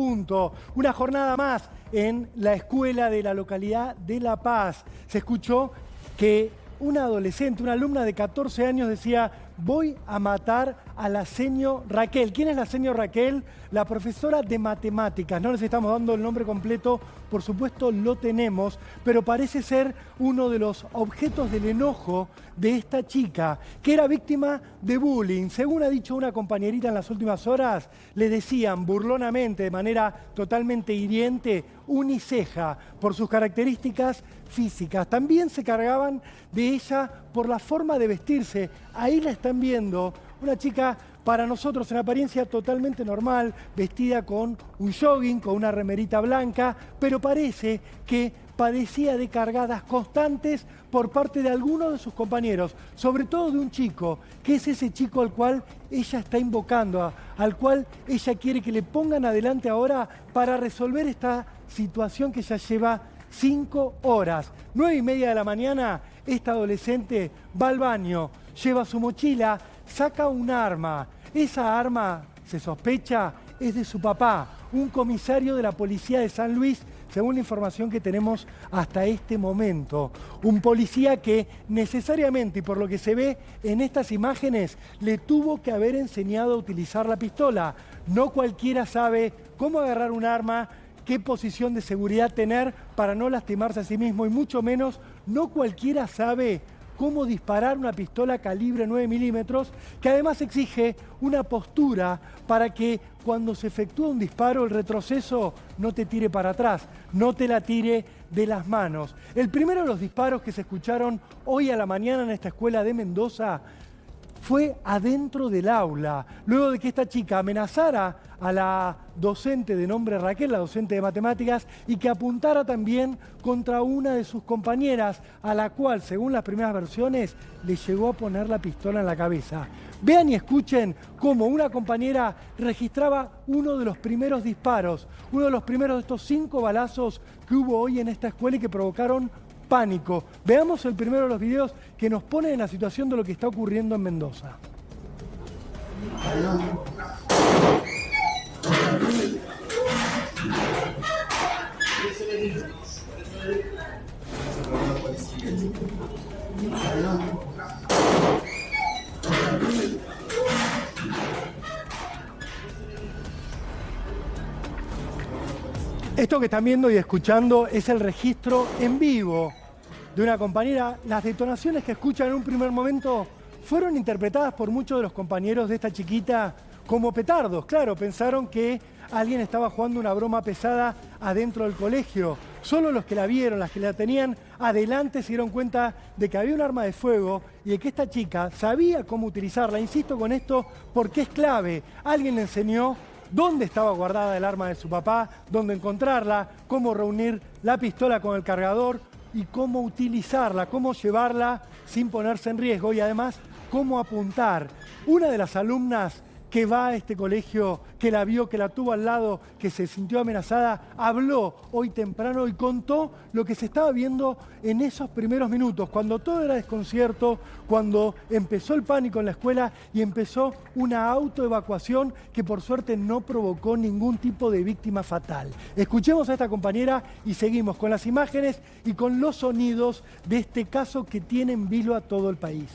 punto. Una jornada más en la escuela de la localidad de La Paz. Se escuchó que una adolescente, una alumna de 14 años decía: voy a matar a la seño Raquel. ¿Quién es la seño Raquel? La profesora de matemáticas. No les estamos dando el nombre completo, por supuesto lo tenemos, pero parece ser uno de los objetos del enojo de esta chica, que era víctima de bullying. Según ha dicho una compañerita en las últimas horas, le decían burlonamente, de manera totalmente hiriente, uniceja, por sus características físicas. También se cargaban de ella por la forma de vestirse. Ahí la están viendo, una chica para nosotros en apariencia totalmente normal, vestida con un jogging, con una remerita blanca, pero parece que padecía de cargadas constantes por parte de algunos de sus compañeros, sobre todo de un chico, que es ese chico al cual ella está invocando, al cual ella quiere que le pongan adelante ahora para resolver esta situación que ya lleva 5 horas. 9:30 de la mañana, esta adolescente va al baño, lleva su mochila, saca un arma. Esa arma, se sospecha, es de su papá, un comisario de la policía de San Luis, según la información que tenemos hasta este momento. Un policía que necesariamente, y por lo que se ve en estas imágenes, le tuvo que haber enseñado a utilizar la pistola. No cualquiera sabe cómo agarrar un arma, qué posición de seguridad tener para no lastimarse a sí mismo, y mucho menos, no cualquiera sabe cómo disparar una pistola calibre 9 milímetros, que además exige una postura para que cuando se efectúa un disparo el retroceso no te tire para atrás, no te la tire de las manos. El primero de los disparos que se escucharon hoy a la mañana en esta escuela de Mendoza fue adentro del aula, luego de que esta chica amenazara a la docente de nombre Raquel, la docente de matemáticas, y que apuntara también contra una de sus compañeras, a la cual, según las primeras versiones, le llegó a poner la pistola en la cabeza. Vean y escuchen cómo una compañera registraba uno de los primeros disparos, uno de los primeros de estos 5 balazos que hubo hoy en esta escuela y que provocaron pánico. Veamos el primero de los videos que nos pone en la situación de lo que está ocurriendo en Mendoza. Esto que están viendo y escuchando es el registro en vivo de una compañera. Las detonaciones que escuchan en un primer momento fueron interpretadas por muchos de los compañeros de esta chiquita como petardos. Claro, pensaron que alguien estaba jugando una broma pesada adentro del colegio. Solo los que la vieron, las que la tenían adelante, se dieron cuenta de que había un arma de fuego y de que esta chica sabía cómo utilizarla. Insisto con esto porque es clave. Alguien le enseñó dónde estaba guardada el arma de su papá, dónde encontrarla, cómo reunir la pistola con el cargador y cómo utilizarla, cómo llevarla sin ponerse en riesgo, y además cómo apuntar. Una de las alumnas que va a este colegio, que la vio, que la tuvo al lado, que se sintió amenazada, habló hoy temprano y contó lo que se estaba viendo en esos primeros minutos, cuando todo era desconcierto, cuando empezó el pánico en la escuela y empezó una autoevacuación que por suerte no provocó ningún tipo de víctima fatal. Escuchemos a esta compañera y seguimos con las imágenes y con los sonidos de este caso que tiene en vilo a todo el país.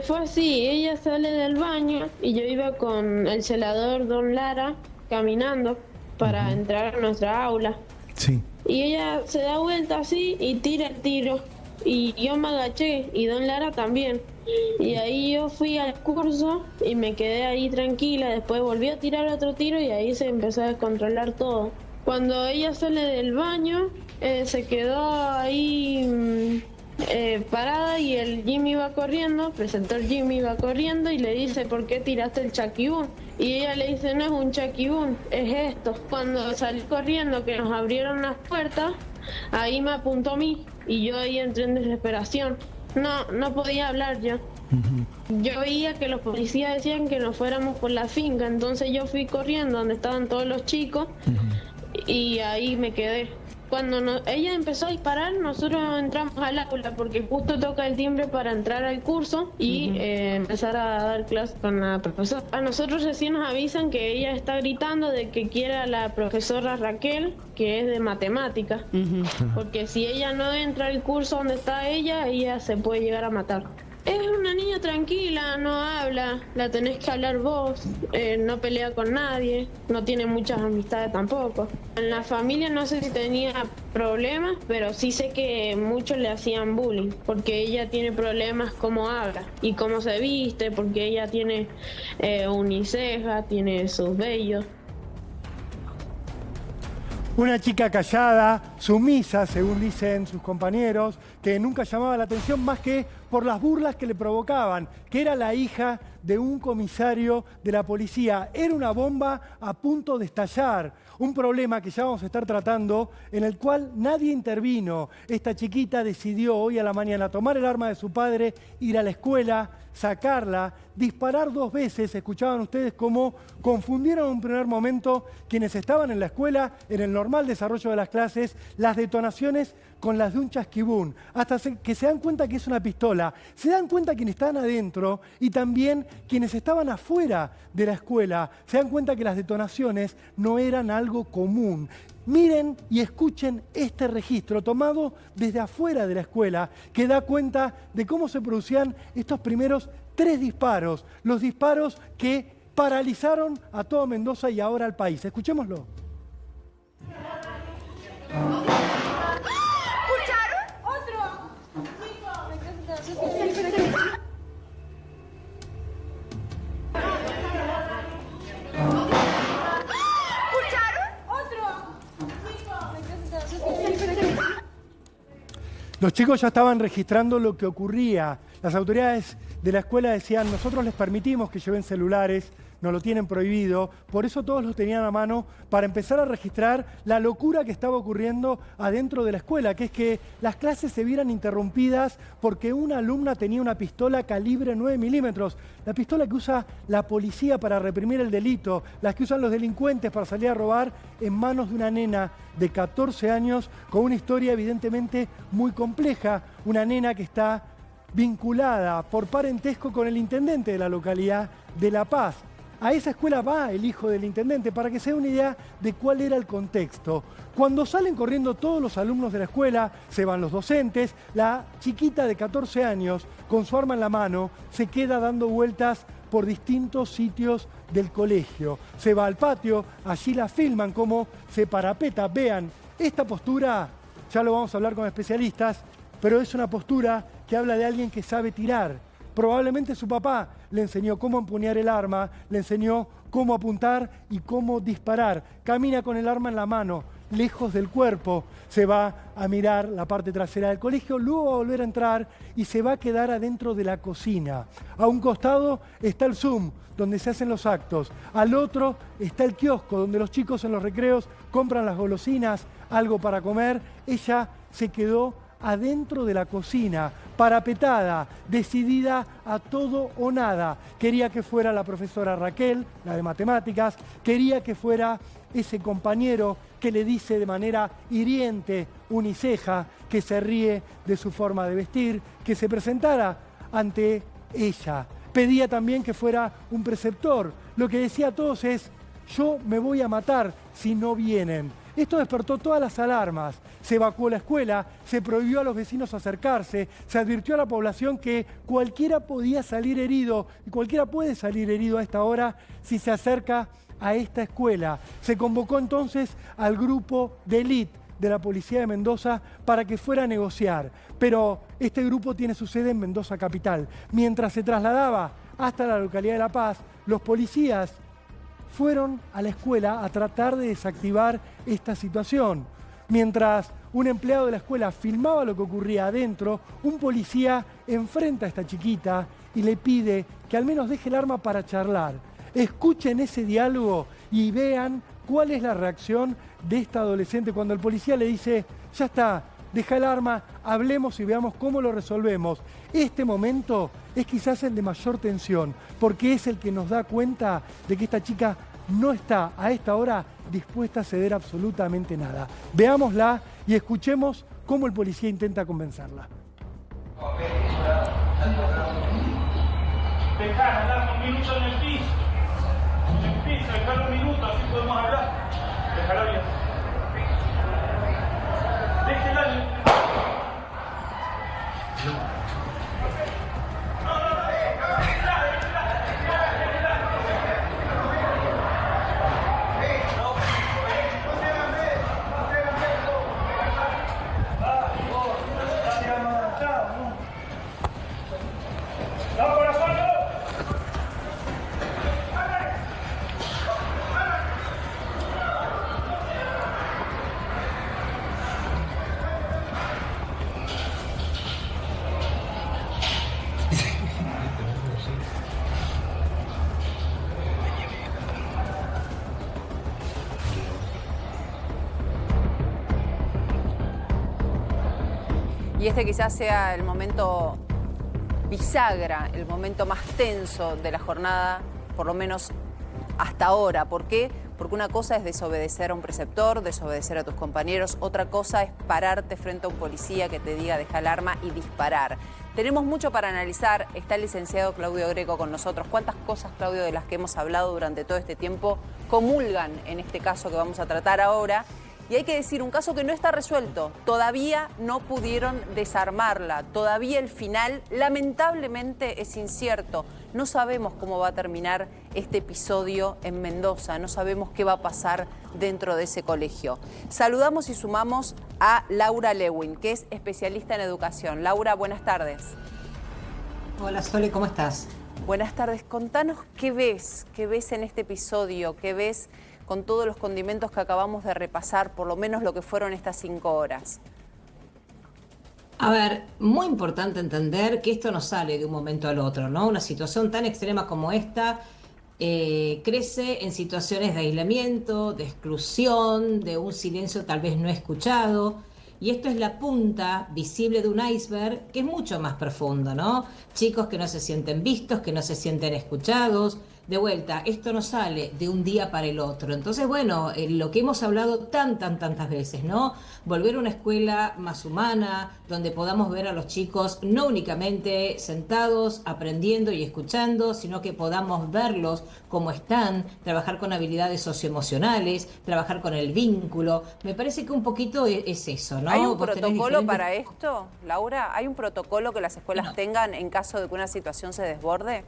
Fue así, ella sale del baño y yo iba con el celador Don Lara caminando para entrar a nuestra aula. Sí. Y ella se da vuelta así y tira el tiro. Y yo me agaché y Don Lara también. Y ahí yo fui al curso y me quedé ahí tranquila. Después volví a tirar otro tiro y ahí se empezó a descontrolar todo. Cuando ella sale del baño, se quedó ahí parada y el Jimmy iba corriendo, el preceptor Jimmy iba corriendo y le dice: ¿por qué tiraste el chaquibún? Y ella le dice: no es un chaquibún, es esto. Cuando salí corriendo, que nos abrieron las puertas, ahí me apuntó a mí y yo ahí entré en desesperación. No podía hablar yo. Yo veía que los policías decían que nos fuéramos por la finca, entonces yo fui corriendo donde estaban todos los chicos y ahí me quedé. Cuando ella empezó a disparar, nosotros entramos al aula porque justo toca el timbre para entrar al curso y empezar a dar clases con la profesora. A nosotros recién nos avisan que ella está gritando de que quiere a la profesora Raquel, que es de matemática, porque si ella no entra al curso donde está ella se puede llegar a matar. Es una niña tranquila, no habla, la tenés que hablar vos, no pelea con nadie, no tiene muchas amistades tampoco. En la familia no sé si tenía problemas, pero sí sé que muchos le hacían bullying, porque ella tiene problemas cómo habla y cómo se viste, porque ella tiene uniceja, tiene sus vellos. Una chica callada, sumisa, según dicen sus compañeros, que nunca llamaba la atención más que por las burlas que le provocaban, que era la hija de un comisario de la policía. Era una bomba a punto de estallar, un problema que ya vamos a estar tratando, en el cual nadie intervino. Esta chiquita decidió hoy a la mañana tomar el arma de su padre, ir a la escuela, sacarla, disparar 2 veces. Escuchaban ustedes cómo confundieron en un primer momento quienes estaban en la escuela, en el normal desarrollo de las clases, las detonaciones con las de un chasquibún, hasta que se dan cuenta que es una pistola. Se dan cuenta quienes estaban adentro y también quienes estaban afuera de la escuela. Se dan cuenta que las detonaciones no eran algo común. Miren y escuchen este registro tomado desde afuera de la escuela, que da cuenta de cómo se producían estos primeros 3 disparos, los disparos que paralizaron a todo Mendoza y ahora al país. Escuchémoslo. ¿Escucharon? Otro. Los chicos ya estaban registrando lo que ocurría. Las autoridades de la escuela decían, nosotros les permitimos que lleven celulares, nos lo tienen prohibido, por eso todos los tenían a mano para empezar a registrar la locura que estaba ocurriendo adentro de la escuela, que es que las clases se vieran interrumpidas porque una alumna tenía una pistola calibre 9 milímetros, la pistola que usa la policía para reprimir el delito, las que usan los delincuentes para salir a robar, en manos de una nena de 14 años con una historia evidentemente muy compleja, una nena que está vinculada por parentesco con el intendente de la localidad de La Paz. A esa escuela va el hijo del intendente para que se dé una idea de cuál era el contexto. Cuando salen corriendo todos los alumnos de la escuela, se van los docentes, la chiquita de 14 años, con su arma en la mano, se queda dando vueltas por distintos sitios del colegio. Se va al patio, allí la filman cómo se parapeta. Vean, esta postura, ya lo vamos a hablar con especialistas, pero es una postura que habla de alguien que sabe tirar. Probablemente su papá le enseñó cómo empuñar el arma, le enseñó cómo apuntar y cómo disparar. Camina con el arma en la mano, lejos del cuerpo. Se va a mirar la parte trasera del colegio, luego va a volver a entrar y se va a quedar adentro de la cocina. A un costado está el Zoom, donde se hacen los actos. Al otro está el kiosco, donde los chicos en los recreos compran las golosinas, algo para comer. Ella se quedó adentro de la cocina, parapetada, decidida a todo o nada. Quería que fuera la profesora Raquel, la de matemáticas, quería que fuera ese compañero que le dice de manera hiriente, uniceja, que se ríe de su forma de vestir, que se presentara ante ella. Pedía también que fuera un preceptor. Lo que decía a todos es, yo me voy a matar si no vienen. Esto despertó todas las alarmas, se evacuó la escuela, se prohibió a los vecinos acercarse, se advirtió a la población que cualquiera podía salir herido, y cualquiera puede salir herido a esta hora si se acerca a esta escuela. Se convocó entonces al grupo de élite de la Policía de Mendoza para que fuera a negociar, pero este grupo tiene su sede en Mendoza capital. Mientras se trasladaba hasta la localidad de La Paz, los policías fueron a la escuela a tratar de desactivar esta situación. Mientras un empleado de la escuela filmaba lo que ocurría adentro, un policía enfrenta a esta chiquita y le pide que al menos deje el arma para charlar. Escuchen ese diálogo y vean cuál es la reacción de esta adolescente cuando el policía le dice, ya está, deja el arma, hablemos y veamos cómo lo resolvemos. Este momento es quizás el de mayor tensión, porque es el que nos da cuenta de que esta chica no está a esta hora dispuesta a ceder absolutamente nada. Veámosla y escuchemos cómo el policía intenta convencerla. Dejá, andar un minuto en el piso. En el piso, dejalo un minuto, así podemos hablar. Déjala bien. Déjela bien. Y este quizás sea el momento bisagra, el momento más tenso de la jornada, por lo menos hasta ahora. ¿Por qué? Porque una cosa es desobedecer a un preceptor, desobedecer a tus compañeros. Otra cosa es pararte frente a un policía que te diga deja el arma y disparar. Tenemos mucho para analizar. Está el licenciado Claudio Greco con nosotros. ¿Cuántas cosas, Claudio, de las que hemos hablado durante todo este tiempo comulgan en este caso que vamos a tratar ahora? Y hay que decir, un caso que no está resuelto. Todavía no pudieron desarmarla. Todavía el final, lamentablemente, es incierto. No sabemos cómo va a terminar este episodio en Mendoza. No sabemos qué va a pasar dentro de ese colegio. Saludamos y sumamos a Laura Lewin, que es especialista en educación. Laura, buenas tardes. Hola, Sole, ¿cómo estás? Buenas tardes. Contanos qué ves en este episodio, qué ves con todos los condimentos que acabamos de repasar, por lo menos lo que fueron estas 5 horas. A ver, muy importante entender que esto no sale de un momento al otro, ¿no? Una situación tan extrema como esta crece en situaciones de aislamiento, de exclusión, de un silencio tal vez no escuchado. Y esto es la punta visible de un iceberg que es mucho más profundo, ¿no? Chicos que no se sienten vistos, que no se sienten escuchados. De vuelta, esto no sale de un día para el otro. Entonces, bueno, lo que hemos hablado tantas veces, ¿no? Volver a una escuela más humana, donde podamos ver a los chicos no únicamente sentados, aprendiendo y escuchando, sino que podamos verlos como están, trabajar con habilidades socioemocionales, trabajar con el vínculo. Me parece que un poquito es eso, ¿no? ¿Hay un protocolo para esto, Laura? ¿Hay un protocolo que las escuelas tengan en caso de que una situación se desborde?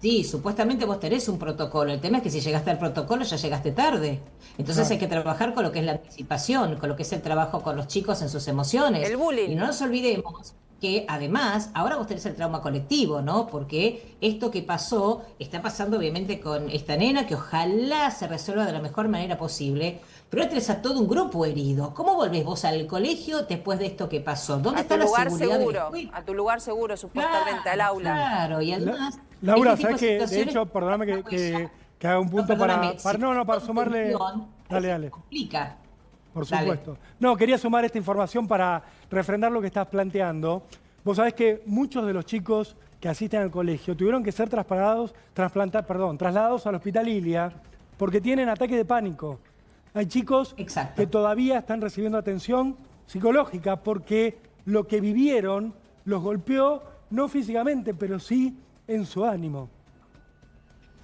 Sí, supuestamente vos tenés un protocolo. El tema es que si llegaste al protocolo ya llegaste tarde. Entonces hay que trabajar con lo que es la anticipación, con lo que es el trabajo con los chicos en sus emociones. El bullying. Y no nos olvidemos que además, ahora vos tenés el trauma colectivo, ¿no? Porque esto que pasó, está pasando obviamente con esta nena, que ojalá se resuelva de la mejor manera posible, pero tenés a todo un grupo herido. ¿Cómo volvés vos al colegio después de esto que pasó? ¿Dónde está la seguridad de la escuela? A tu lugar seguro, supuestamente, al aula. Claro, y además... Laura, ¿sabes qué? De hecho, perdóname que haga un punto para sumarle... Dale. Complica. Por supuesto. No, quería sumar esta información para refrendar lo que estás planteando. Vos sabés que muchos de los chicos que asisten al colegio tuvieron que ser trasladados al Hospital Ilia porque tienen ataque de pánico. Hay chicos que todavía están recibiendo atención psicológica porque lo que vivieron los golpeó, no físicamente, pero sí en su ánimo.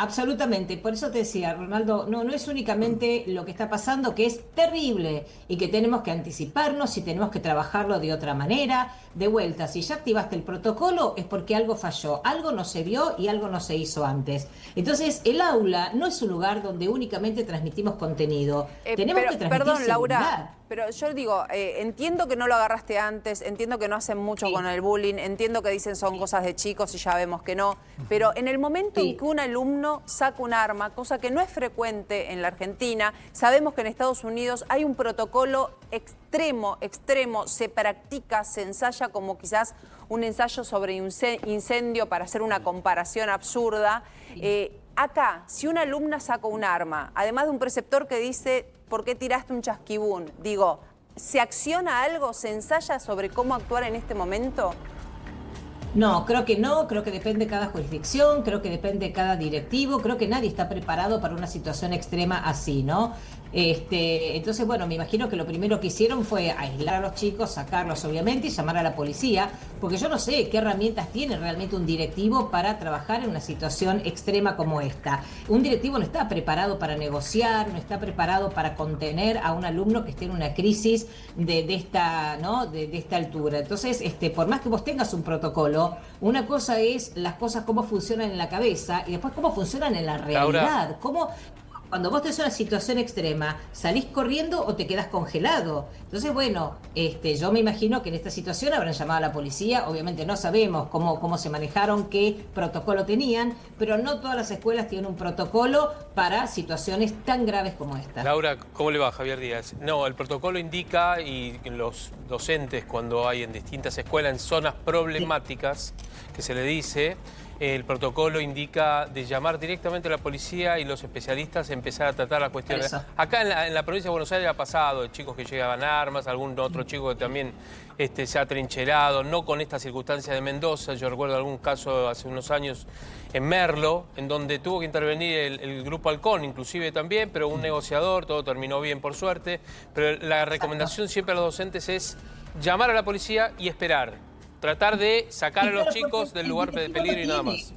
Absolutamente, por eso te decía, Ronaldo, no es únicamente lo que está pasando, que es terrible y que tenemos que anticiparnos y tenemos que trabajarlo de otra manera. De vuelta, si ya activaste el protocolo es porque algo falló, algo no se vio y algo no se hizo antes. Entonces, el aula no es un lugar donde únicamente transmitimos contenido. Tenemos que transmitir perdón, seguridad. Laura, pero yo digo, entiendo que no lo agarraste antes, entiendo que no hacen mucho con el bullying, entiendo que dicen son cosas de chicos y ya vemos que no, pero en el momento en que un alumno saca un arma, cosa que no es frecuente en la Argentina, sabemos que en Estados Unidos hay un protocolo extremo, se practica, se ensaya como quizás un ensayo sobre incendio para hacer una comparación absurda. Acá, si una alumna saca un arma, además de un preceptor que dice ¿por qué tiraste un chasquibún? Digo, ¿se acciona algo? ¿Se ensaya sobre cómo actuar en este momento? No, creo que no, creo que depende de cada jurisdicción, creo que depende de cada directivo, creo que nadie está preparado para una situación extrema así, ¿no? Entonces, bueno, me imagino que lo primero que hicieron fue aislar a los chicos, sacarlos obviamente y llamar a la policía, porque yo no sé qué herramientas tiene realmente un directivo para trabajar en una situación extrema como esta. Un directivo no está preparado para negociar, no está preparado para contener a un alumno que esté en una crisis de esta, ¿no? de esta altura. Entonces, por más que vos tengas un protocolo, una cosa es las cosas cómo funcionan en la cabeza y después cómo funcionan en la realidad. Cómo, cuando vos tenés una situación extrema, ¿salís corriendo o te quedás congelado? Entonces, bueno, yo me imagino que en esta situación habrán llamado a la policía. Obviamente no sabemos cómo se manejaron, qué protocolo tenían, pero no todas las escuelas tienen un protocolo para situaciones tan graves como esta. Laura, ¿cómo le va? Javier Díaz. No, el protocolo indica, y los docentes cuando hay en distintas escuelas, en zonas problemáticas, que se le dice... El protocolo indica de llamar directamente a la policía y los especialistas empezar a tratar las cuestiones. Acá en la provincia de Buenos Aires ha pasado, chicos que llegaban armas, algún otro chico que también se ha trincherado, no con esta circunstancia de Mendoza. Yo recuerdo algún caso hace unos años en Merlo, en donde tuvo que intervenir el grupo Halcón, inclusive también, pero un negociador, todo terminó bien por suerte. Pero la recomendación siempre a los docentes es llamar a la policía y esperar. Tratar de sacar a los chicos del lugar de peligro y nada más.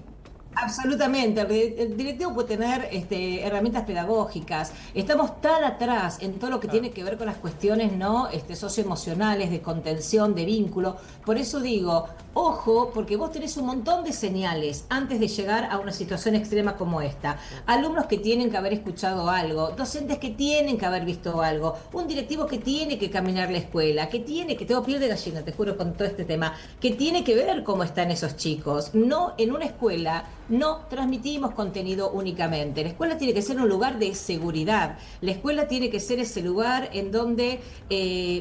Absolutamente, el directivo puede tener herramientas pedagógicas. Estamos tan atrás en todo lo que tiene que ver con las cuestiones no socioemocionales, de contención, de vínculo. Por eso digo, ojo, porque vos tenés un montón de señales antes de llegar a una situación extrema como esta. Alumnos que tienen que haber escuchado algo, docentes que tienen que haber visto algo, un directivo que tiene que caminar la escuela, que tengo piel de gallina, te juro, con todo este tema, que tiene que ver cómo están esos chicos. No, en una escuela no transmitimos contenido únicamente. La escuela tiene que ser un lugar de seguridad. La escuela tiene que ser ese lugar en donde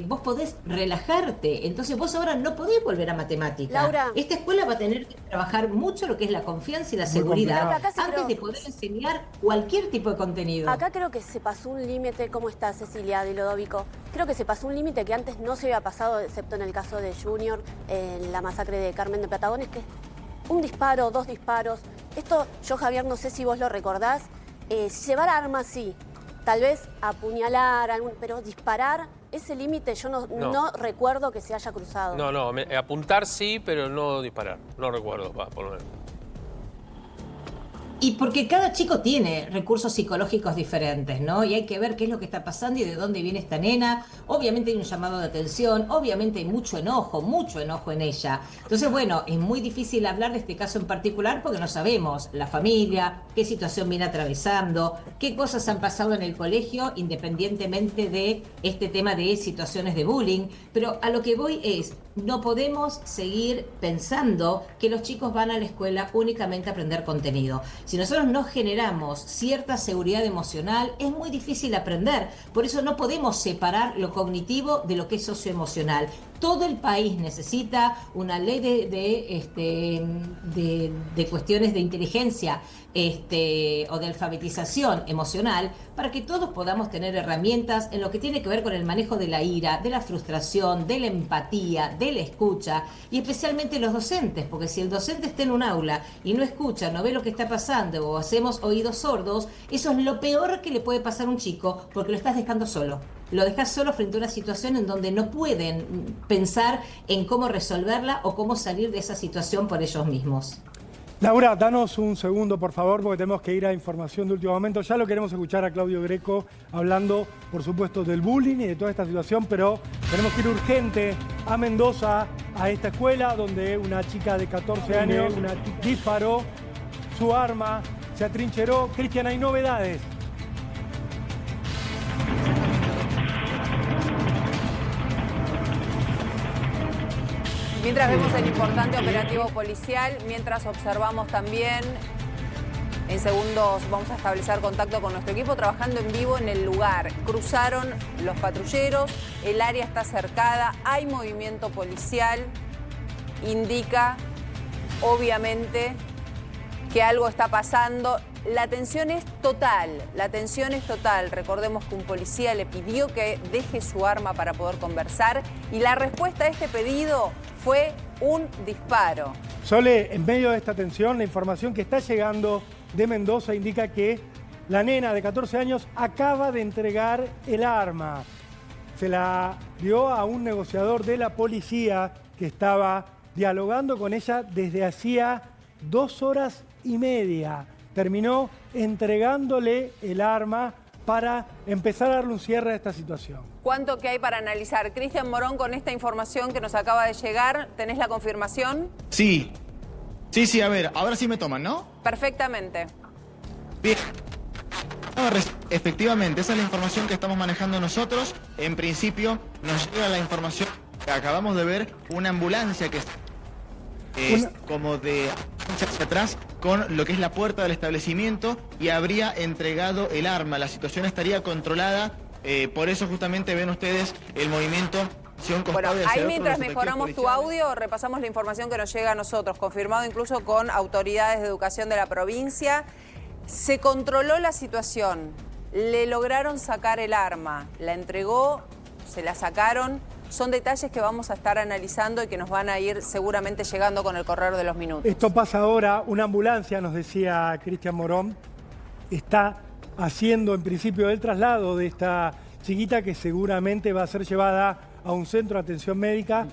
vos podés relajarte. Entonces vos ahora no podés volver a matemática. Laura, esta escuela va a tener que trabajar mucho lo que es la confianza y la seguridad antes de poder enseñar cualquier tipo de contenido. Acá creo que se pasó un límite. ¿Cómo está Cecilia de Lodovico? Creo que se pasó un límite que antes no se había pasado, excepto en el caso de Junior, en la masacre de Carmen de Patagones, que un disparo, 2 disparos. Esto, yo, Javier, no sé si vos lo recordás. Llevar armas, sí. Tal vez apuñalar, pero disparar, ese límite yo no recuerdo que se haya cruzado. No, apuntar sí, pero no disparar. No recuerdo, por lo menos. Y porque cada chico tiene recursos psicológicos diferentes, ¿no? Y hay que ver qué es lo que está pasando y de dónde viene esta nena. Obviamente hay un llamado de atención, obviamente hay mucho enojo en ella. Entonces, bueno, es muy difícil hablar de este caso en particular porque no sabemos la familia, qué situación viene atravesando, qué cosas han pasado en el colegio, independientemente de este tema de situaciones de bullying. Pero a lo que voy es, no podemos seguir pensando que los chicos van a la escuela únicamente a aprender contenido. Si nosotros no generamos cierta seguridad emocional, es muy difícil aprender. Por eso no podemos separar lo cognitivo de lo que es socioemocional. Todo el país necesita una ley de cuestiones de inteligencia o de alfabetización emocional para que todos podamos tener herramientas en lo que tiene que ver con el manejo de la ira, de la frustración, de la empatía, de la escucha, y especialmente los docentes, porque si el docente está en un aula y no escucha, no ve lo que está pasando o hacemos oídos sordos, eso es lo peor que le puede pasar a un chico porque lo estás dejando solo. Lo dejas solo frente a una situación en donde no pueden pensar en cómo resolverla o cómo salir de esa situación por ellos mismos. Laura, danos un segundo, por favor, porque tenemos que ir a información de último momento. Ya lo queremos escuchar a Claudio Greco hablando, por supuesto, del bullying y de toda esta situación, pero tenemos que ir urgente a Mendoza, a esta escuela donde una chica de 14 años disparó su arma, se atrincheró. Cristian, hay novedades. Mientras vemos el importante operativo policial, mientras observamos también, en segundos vamos a establecer contacto con nuestro equipo trabajando en vivo en el lugar. Cruzaron los patrulleros, el área está cercada, hay movimiento policial, indica obviamente que algo está pasando. La tensión es total, Recordemos que un policía le pidió que deje su arma para poder conversar y la respuesta a este pedido fue un disparo. Sole, en medio de esta tensión, la información que está llegando de Mendoza indica que la nena de 14 años acaba de entregar el arma. Se la dio a un negociador de la policía que estaba dialogando con ella desde hacía 2 horas y media. Terminó entregándole el arma para empezar a darle un cierre a esta situación. ¿Cuánto que hay para analizar? Cristian Morón, con esta información que nos acaba de llegar, ¿tenés la confirmación? Sí. Sí, a ver, ahora sí me toman, ¿no? Perfectamente. Bien. Efectivamente, esa es la información que estamos manejando nosotros. En principio, nos llega la información que acabamos de ver, una ambulancia que es como de hacia atrás con lo que es la puerta del establecimiento y habría entregado el arma. La situación estaría controlada, por eso justamente ven ustedes el movimiento. Bueno, ahí mientras mejoramos tu audio, repasamos la información que nos llega a nosotros, confirmado incluso con autoridades de educación de la provincia. Se controló la situación, le lograron sacar el arma, la entregó, se la sacaron. Son detalles que vamos a estar analizando y que nos van a ir seguramente llegando con el correr de los minutos. Esto pasa ahora, una ambulancia, nos decía Cristian Morón, está haciendo en principio el traslado de esta chiquita que seguramente va a ser llevada a un centro de atención médica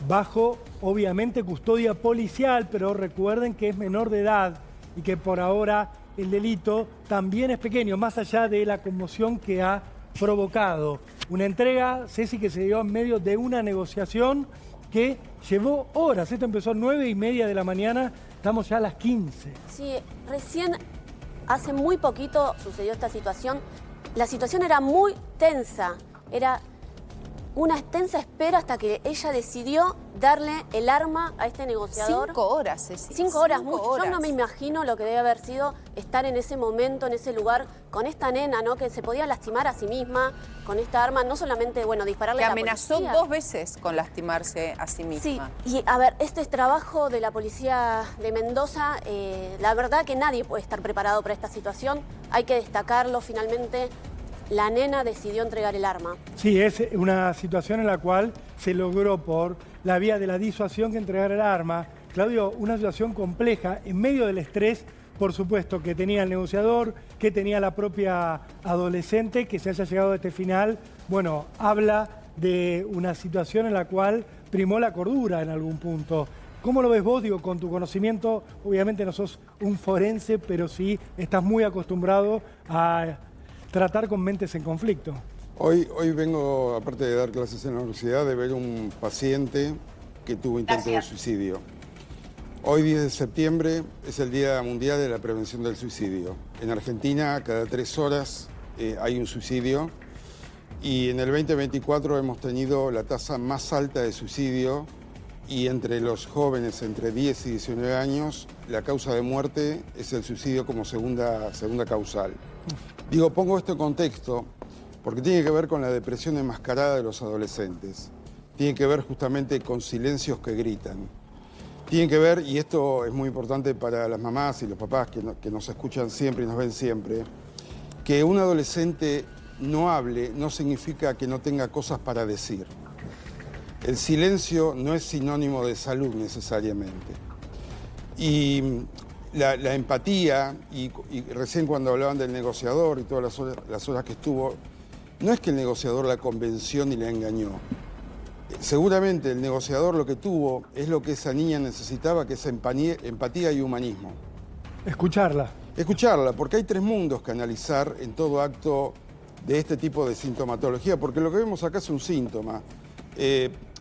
bajo, obviamente, custodia policial, pero recuerden que es menor de edad y que por ahora el delito también es pequeño, más allá de la conmoción que ha provocado. Una entrega, Ceci, que se dio en medio de una negociación que llevó horas. Esto empezó a 9:30 de la mañana, estamos ya a las 15. Sí, recién, hace muy poquito sucedió esta situación. La situación era muy tensa, era una tensa espera hasta que ella decidió darle el arma a este negociador. 5 horas, Ceci. 5 horas, mucho. Yo no me imagino lo que debe haber sido estar en ese momento, en ese lugar, con esta nena, ¿no? Que se podía lastimar a sí misma con esta arma, no solamente, bueno, dispararle a la policía. Que amenazó 2 veces con lastimarse a sí misma. Sí, y a ver, este es trabajo de la policía de Mendoza. La verdad que nadie puede estar preparado para esta situación. Hay que destacarlo, finalmente. La nena decidió entregar el arma. Sí, es una situación en la cual se logró por la vía de la disuasión que entregara el arma. Claudio, una situación compleja en medio del estrés, por supuesto, que tenía el negociador, que tenía la propia adolescente, que se haya llegado a este final. Bueno, habla de una situación en la cual primó la cordura en algún punto. ¿Cómo lo ves vos? Digo, con tu conocimiento, obviamente no sos un forense, pero sí estás muy acostumbrado a tratar con mentes en conflicto. Hoy vengo, aparte de dar clases en la universidad, de ver un paciente que tuvo intento de suicidio. Hoy, 10 de septiembre, es el Día Mundial de la Prevención del Suicidio. En Argentina, cada 3 horas hay un suicidio y en el 2024 hemos tenido la tasa más alta de suicidio y entre los jóvenes entre 10 y 19 años, la causa de muerte es el suicidio como segunda causal. Digo, pongo esto en contexto porque tiene que ver con la depresión enmascarada de los adolescentes. Tiene que ver justamente con silencios que gritan. Tiene que ver, y esto es muy importante para las mamás y los papás que nos escuchan siempre y nos ven siempre, que un adolescente no hable no significa que no tenga cosas para decir. El silencio no es sinónimo de salud necesariamente. Y la empatía, y recién cuando hablaban del negociador y todas las horas que estuvo, no es que el negociador la convenció ni la engañó. Seguramente el negociador lo que tuvo es lo que esa niña necesitaba, que es empatía y humanismo. Escucharla. Escucharla, porque hay 3 mundos que analizar en todo acto de este tipo de sintomatología, porque lo que vemos acá es un síntoma.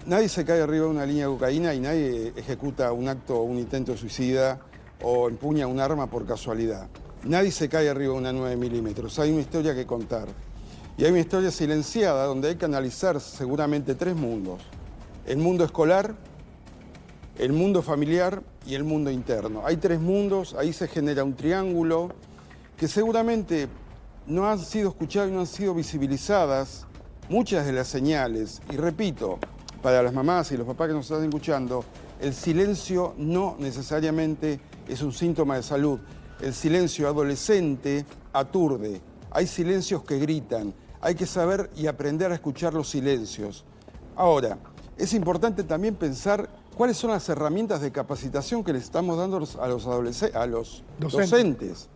Nadie se cae arriba de una línea de cocaína y nadie ejecuta un acto o un intento suicida o empuña un arma por casualidad. Nadie se cae arriba de una 9 milímetros. Hay una historia que contar. Y hay una historia silenciada donde hay que analizar seguramente 3 mundos. El mundo escolar, el mundo familiar y el mundo interno. Hay 3 mundos, ahí se genera un triángulo que seguramente no han sido escuchadas y no han sido visibilizadas muchas de las señales. Y repito, para las mamás y los papás que nos están escuchando, el silencio no necesariamente es un síntoma de salud. El silencio adolescente aturde. Hay silencios que gritan. Hay que saber y aprender a escuchar los silencios. Ahora, es importante también pensar cuáles son las herramientas de capacitación que les estamos dando a los docentes.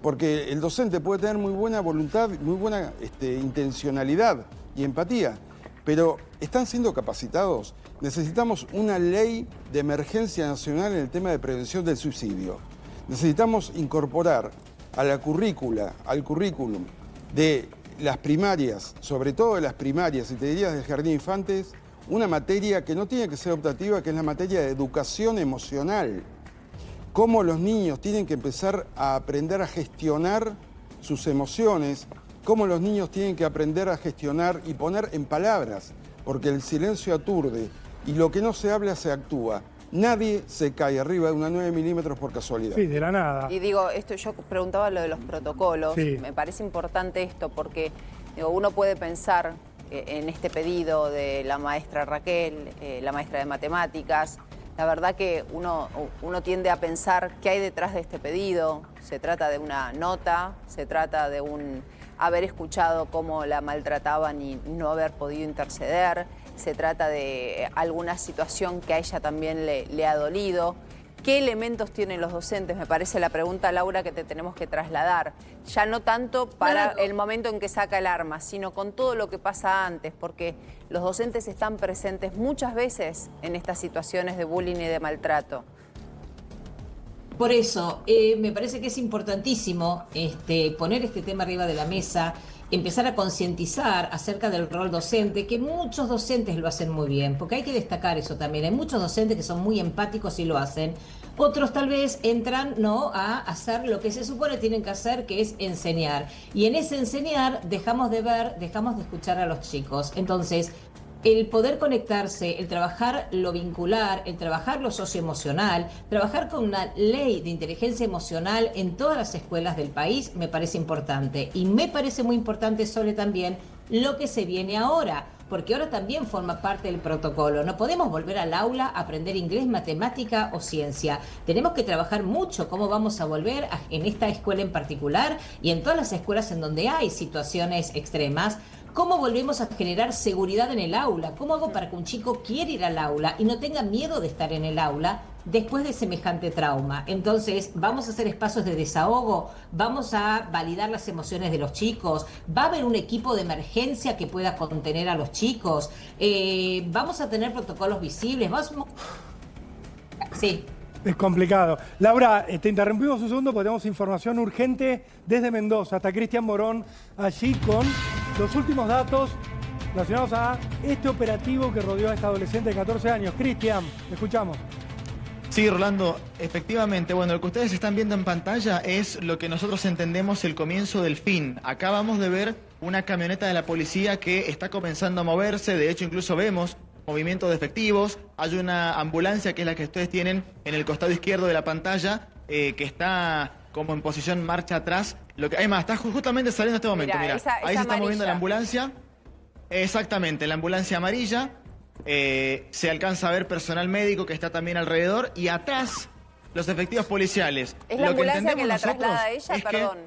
Porque el docente puede tener muy buena voluntad, muy buena intencionalidad y empatía, pero ¿están siendo capacitados? Necesitamos una ley de emergencia nacional en el tema de prevención del suicidio. Necesitamos incorporar a la currícula, al currículum de las primarias, sobre todo de las primarias y te diría del jardín de infantes, una materia que no tiene que ser optativa, que es la materia de educación emocional. Cómo los niños tienen que empezar a aprender a gestionar sus emociones, cómo los niños tienen que aprender a gestionar y poner en palabras, porque el silencio aturde y lo que no se habla se actúa. Nadie se cae arriba de una 9 milímetros por casualidad. Sí, de la nada. Y digo, esto yo preguntaba lo de los protocolos. Sí. Me parece importante esto porque digo, uno puede pensar en este pedido de la maestra Raquel, la maestra de matemáticas. La verdad que uno tiende a pensar qué hay detrás de este pedido. Se trata de una nota, se trata de haber escuchado cómo la maltrataban y no haber podido interceder. Se trata de alguna situación que a ella también le ha dolido. ¿Qué elementos tienen los docentes? Me parece la pregunta, Laura, que te tenemos que trasladar. Ya no tanto para el momento en que saca el arma, sino con todo lo que pasa antes, porque los docentes están presentes muchas veces en estas situaciones de bullying y de maltrato. Por eso, me parece que es importantísimo poner este tema arriba de la mesa, empezar a concientizar acerca del rol docente, que muchos docentes lo hacen muy bien, porque hay que destacar eso también. Hay muchos docentes que son muy empáticos y lo hacen. Otros tal vez entran a hacer lo que se supone tienen que hacer, que es enseñar. Y en ese enseñar dejamos de escuchar a los chicos. Entonces, el poder conectarse, el trabajar lo vincular, el trabajar lo socioemocional, trabajar con una ley de inteligencia emocional en todas las escuelas del país me parece importante. Y me parece muy importante, Sole, también lo que se viene ahora, porque ahora también forma parte del protocolo. No podemos volver al aula a aprender inglés, matemática o ciencia. Tenemos que trabajar mucho cómo vamos a volver en esta escuela en particular y en todas las escuelas en donde hay situaciones extremas. ¿Cómo volvemos a generar seguridad en el aula? ¿Cómo hago para que un chico quiera ir al aula y no tenga miedo de estar en el aula después de semejante trauma? Entonces, vamos a hacer espacios de desahogo, vamos a validar las emociones de los chicos, va a haber un equipo de emergencia que pueda contener a los chicos, vamos a tener protocolos visibles, Sí. Es complicado. Laura, te interrumpimos un segundo porque tenemos información urgente desde Mendoza. Hasta Cristian Morón allí con los últimos datos relacionados a este operativo que rodeó a esta adolescente de 14 años. Cristian, te escuchamos. Sí, Rolando, efectivamente, bueno, lo que ustedes están viendo en pantalla es lo que nosotros entendemos el comienzo del fin. Acabamos de ver una camioneta de la policía que está comenzando a moverse, de hecho incluso vemos movimientos de efectivos, hay una ambulancia que es la que ustedes tienen en el costado izquierdo de la pantalla, que está como en posición marcha atrás. Además, está justamente saliendo en este momento, mira, ahí se está moviendo la ambulancia, exactamente, la ambulancia amarilla, se alcanza a ver personal médico que está también alrededor y atrás los efectivos policiales. ¿Es la ambulancia que la traslada a ella? Perdón.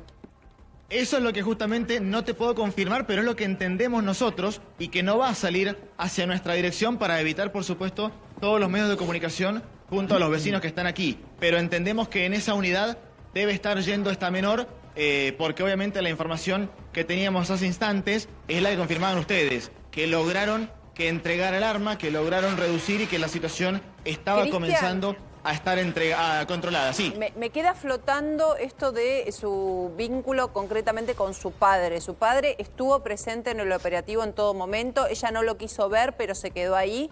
Eso es lo que justamente no te puedo confirmar, pero es lo que entendemos nosotros y que no va a salir hacia nuestra dirección para evitar, por supuesto, todos los medios de comunicación junto a los vecinos que están aquí. Pero entendemos que en esa unidad debe estar yendo esta menor, porque obviamente la información que teníamos hace instantes es la que confirmaban ustedes, que lograron que entregara el arma, que lograron reducir y que la situación estaba comenzando a estar controlada, sí. Me queda flotando esto de su vínculo concretamente con su padre. Su padre estuvo presente en el operativo en todo momento, ella no lo quiso ver, pero se quedó ahí.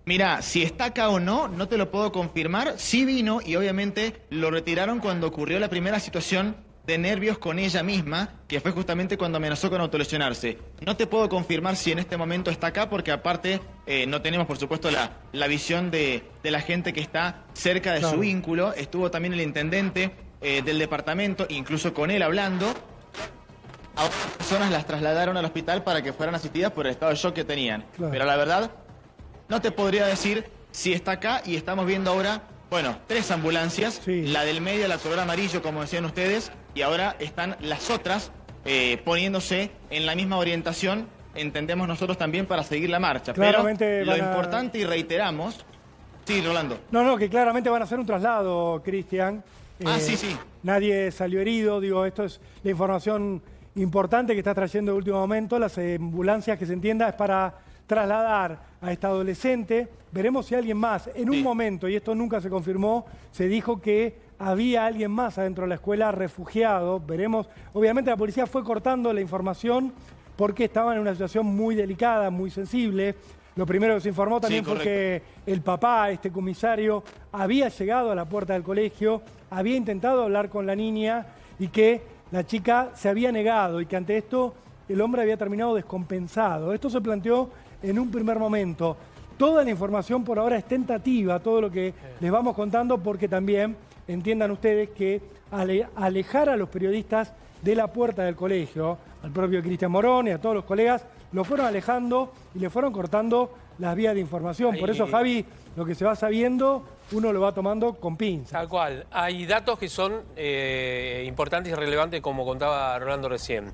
Mirá, si está acá o no, no te lo puedo confirmar. Sí vino y obviamente lo retiraron cuando ocurrió la primera situación de nervios con ella misma, que fue justamente cuando amenazó con autolesionarse. No te puedo confirmar si en este momento está acá, porque aparte no tenemos, por supuesto, la visión de la gente que está cerca de su vínculo. Estuvo también el intendente del departamento, incluso con él hablando. A otras personas las trasladaron al hospital para que fueran asistidas por el estado de shock que tenían. Claro. Pero la verdad, no te podría decir si está acá y estamos viendo ahora, bueno, 3 ambulancias, la del medio, la color amarillo, como decían ustedes, y ahora están las otras poniéndose en la misma orientación entendemos nosotros también, para seguir la marcha. Claramente pero lo importante, y reiteramos... Sí, Rolando. No, que claramente van a hacer un traslado, Cristian. Sí. Nadie salió herido, digo, esto es la información importante que está trayendo de último momento. Las ambulancias, que se entienda, es para trasladar a esta adolescente. Veremos si alguien más. En un momento, y esto nunca se confirmó, se dijo que había alguien más adentro de la escuela refugiado. Veremos. Obviamente la policía fue cortando la información porque estaban en una situación muy delicada, muy sensible. Lo primero que se informó también fue que el papá, este comisario, había llegado a la puerta del colegio, había intentado hablar con la niña y que la chica se había negado y que ante esto el hombre había terminado descompensado. Esto se planteó en un primer momento. Toda la información por ahora es tentativa, todo lo que les vamos contando, porque también entiendan ustedes que alejar a los periodistas de la puerta del colegio, al propio Cristian Morón y a todos los colegas, lo fueron alejando y le fueron cortando las vías de información. Por eso, Javi, lo que se va sabiendo, uno lo va tomando con pinzas. Tal cual. Hay datos que son importantes y relevantes, como contaba Rolando recién.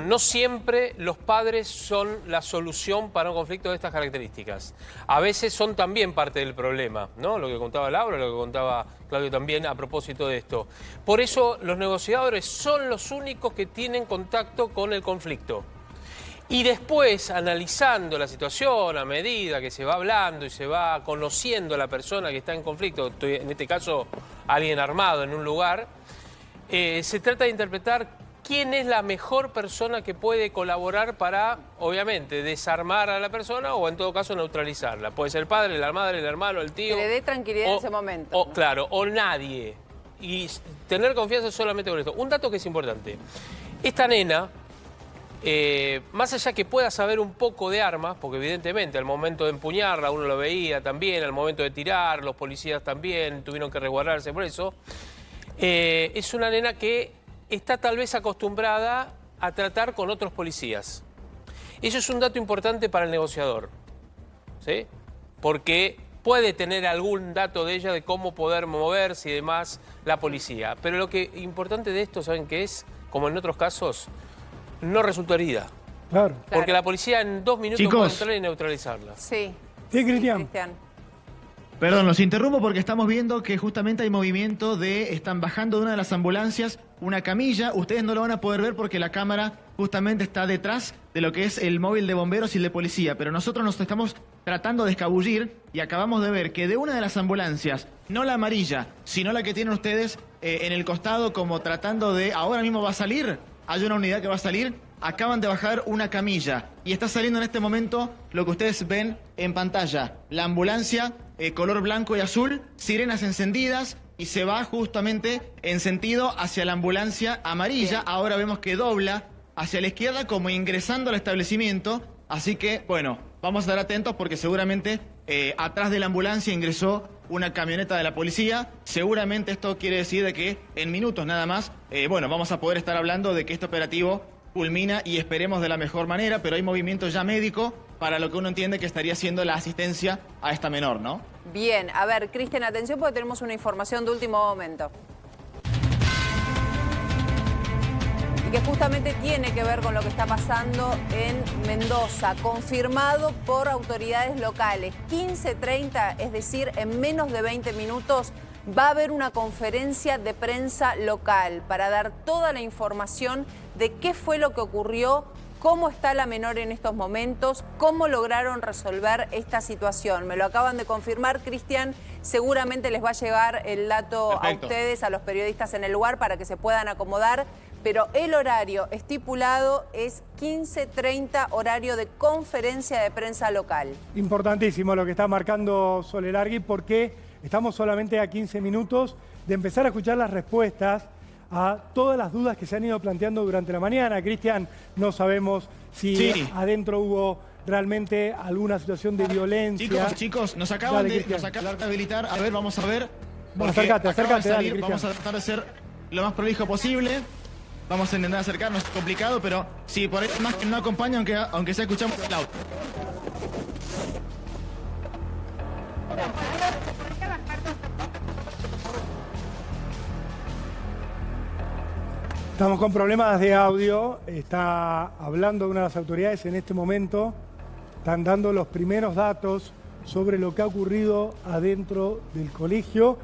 No siempre los padres son la solución para un conflicto de estas características. A veces son también parte del problema, ¿no? Lo que contaba Laura, lo que contaba Claudio también a propósito de esto. Por eso los negociadores son los únicos que tienen contacto con el conflicto. Y después, analizando la situación a medida que se va hablando y se va conociendo a la persona que está en conflicto, en este caso alguien armado en un lugar, se trata de interpretar quién es la mejor persona que puede colaborar para, obviamente, desarmar a la persona o en todo caso neutralizarla. Puede ser el padre, la madre, el hermano, el tío. Que le dé tranquilidad en ese momento. Claro, o nadie. Y tener confianza solamente con esto. Un dato que es importante. Esta nena... más allá que pueda saber un poco de armas, porque evidentemente al momento de empuñarla uno lo veía también, al momento de tirar, los policías también tuvieron que resguardarse por eso, es una nena que está tal vez acostumbrada a tratar con otros policías. Eso es un dato importante para el negociador, ¿sí? Porque puede tener algún dato de ella de cómo poder moverse y demás la policía. Pero lo que importante de esto, ¿saben qué es? Como en otros casos, no resultó herida. Claro. Porque la policía en 2 minutos puede entrar y neutralizarla. Sí. Sí, Cristian. Perdón, los interrumpo porque estamos viendo que justamente hay movimiento están bajando de una de las ambulancias una camilla. Ustedes no lo van a poder ver porque la cámara justamente está detrás de lo que es el móvil de bomberos y el de policía. Pero nosotros nos estamos tratando de escabullir y acabamos de ver que de una de las ambulancias, no la amarilla, sino la que tienen ustedes en el costado, como tratando de... Ahora mismo va a salir, hay una unidad que va a salir, acaban de bajar una camilla y está saliendo en este momento lo que ustedes ven en pantalla. La ambulancia color blanco y azul, sirenas encendidas y se va justamente en sentido hacia la ambulancia amarilla. Bien. Ahora vemos que dobla hacia la izquierda como ingresando al establecimiento. Así que, bueno, vamos a estar atentos porque seguramente atrás de la ambulancia ingresó una camioneta de la policía. Seguramente esto quiere decir de que en minutos nada más, bueno, vamos a poder estar hablando de que este operativo culmina y esperemos de la mejor manera, pero hay movimiento ya médico para lo que uno entiende que estaría siendo la asistencia a esta menor, ¿no? Bien, a ver, Cristian, atención porque tenemos una información de último momento. Y que justamente tiene que ver con lo que está pasando en Mendoza, confirmado por autoridades locales. 15:30, es decir, en menos de 20 minutos, va a haber una conferencia de prensa local para dar toda la información de qué fue lo que ocurrió, cómo está la menor en estos momentos, cómo lograron resolver esta situación. Me lo acaban de confirmar, Cristian, seguramente les va a llegar el dato Perfecto. A ustedes, a los periodistas en el lugar, para que se puedan acomodar, pero el horario estipulado es 15:30, horario de conferencia de prensa local. Importantísimo lo que está marcando Sole Largui, porque estamos solamente a 15 minutos de empezar a escuchar las respuestas a todas las dudas que se han ido planteando durante la mañana. Cristian, no sabemos si adentro hubo realmente alguna situación de violencia. Chicos, nos acaban de habilitar. A ver, vamos a ver. Acércate, dale, vamos a tratar de ser lo más prolijo posible. Vamos a intentar acercarnos, es complicado, pero si por ahí más que no acompaña, aunque sea escuchamos el auto. Estamos con problemas de audio. Está hablando una de las autoridades en este momento. Están dando los primeros datos sobre lo que ha ocurrido adentro del colegio.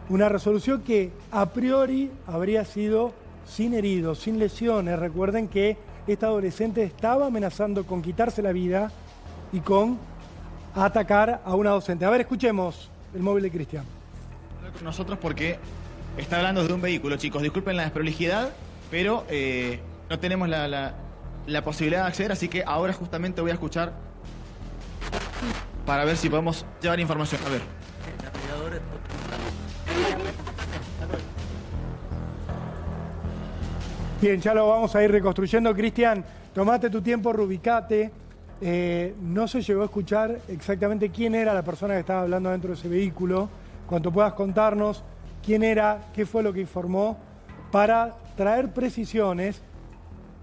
Una resolución que a priori habría sido sin heridos, sin lesiones. Recuerden que esta adolescente estaba amenazando con quitarse la vida y con atacar a una docente. A ver, escuchemos el móvil de Cristian. Con nosotros porque está hablando de un vehículo, chicos. Disculpen la desprolijidad, pero no tenemos la posibilidad de acceder, así que ahora justamente voy a escuchar para ver si podemos llevar información. A ver. Bien, ya lo vamos a ir reconstruyendo. Cristian, tomate tu tiempo, rubicate. No se llegó a escuchar exactamente quién era la persona que estaba hablando dentro de ese vehículo. Cuanto puedas contarnos quién era, qué fue lo que informó, para traer precisiones.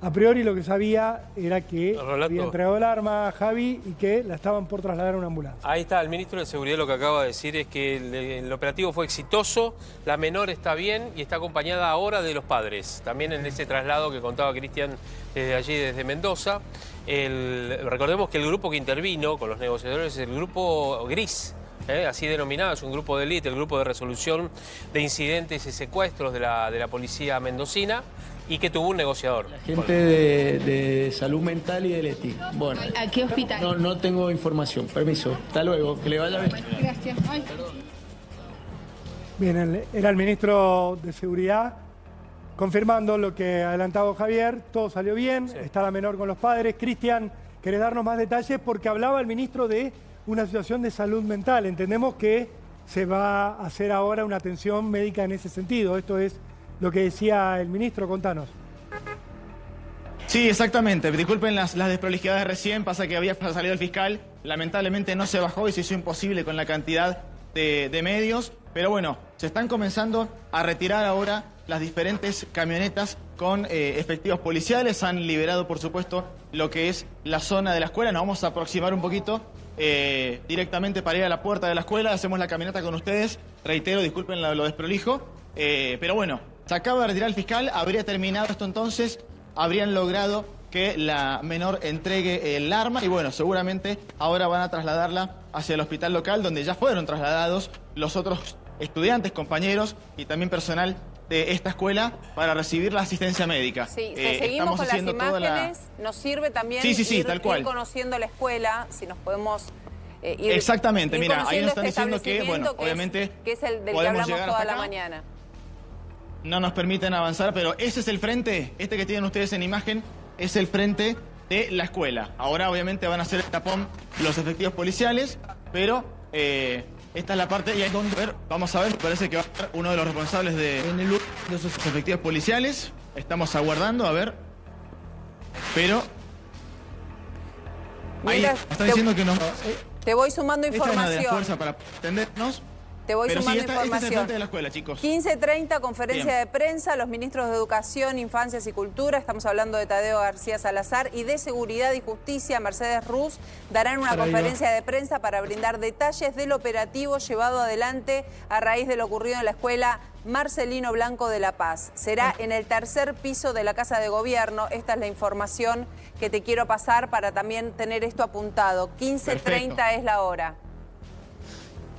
A priori lo que sabía era que había entregado el arma a Javi y que la estaban por trasladar a una ambulancia. Ahí está, el ministro de Seguridad lo que acaba de decir es que el operativo fue exitoso, la menor está bien y está acompañada ahora de los padres. También en ese traslado que contaba Cristian desde allí, desde Mendoza. Recordemos que el grupo que intervino con los negociadores es el grupo gris. Así denominado, es un grupo de élite, el grupo de resolución de incidentes y secuestros de la policía mendocina y que tuvo un negociador. Gente de salud mental y del ETI. Bueno, ¿A qué hospital? no tengo información, permiso. Hasta luego, que le vaya bien. Gracias. Ay. Bien, era el ministro de Seguridad confirmando lo que ha adelantado Javier. Todo salió bien, sí. Está la menor con los padres. Cristian, ¿querés darnos más detalles? Porque hablaba el ministro de una situación de salud mental. Entendemos que se va a hacer ahora una atención médica en ese sentido. Esto es lo que decía el ministro. Contanos. Sí, exactamente. Disculpen las desprolijidades recién. Pasa que había salido el fiscal. Lamentablemente no se bajó y se hizo imposible con la cantidad de medios. Pero bueno, se están comenzando a retirar ahora las diferentes camionetas con efectivos policiales. Han liberado, por supuesto, lo que es la zona de la escuela. Nos vamos a aproximar un poquito directamente para ir a la puerta de la escuela. Hacemos la caminata con ustedes. Reitero, disculpen lo desprolijo. Pero bueno, se acaba de retirar el fiscal. Habría terminado esto entonces. Habrían logrado que la menor entregue el arma. Y bueno, seguramente ahora van a trasladarla hacia el hospital local, donde ya fueron trasladados los otros estudiantes, compañeros y también personal de esta escuela para recibir la asistencia médica. Sí, seguimos con las imágenes, nos sirve también ir conociendo la escuela, si nos podemos ir. Exactamente, mira, ahí nos están diciendo que, bueno, obviamente que es el del que hablamos toda la mañana. No nos permiten avanzar, pero ese es el frente, este que tienen ustedes en imagen, es el frente de la escuela. Ahora obviamente van a hacer el tapón los efectivos policiales, pero esta es la parte, y hay donde ver, vamos a ver, parece que va a estar uno de los responsables de esos efectivos policiales. Estamos aguardando, a ver. Pero ahí están diciendo que nos... Te voy sumando información. Esta es la fuerza para atendernos. Te voy sumando información. Este es el frente de la escuela, chicos. 15:30, conferencia de prensa, los ministros de Educación, Infancias y Cultura, estamos hablando de Tadeo García Salazar, y de Seguridad y Justicia, Mercedes Ruz, darán una conferencia de prensa para brindar detalles del operativo llevado adelante a raíz de lo ocurrido en la escuela Marcelino Blanco de La Paz. Será en el tercer piso de la Casa de Gobierno. Esta es la información que te quiero pasar para también tener esto apuntado. 15:30 es la hora.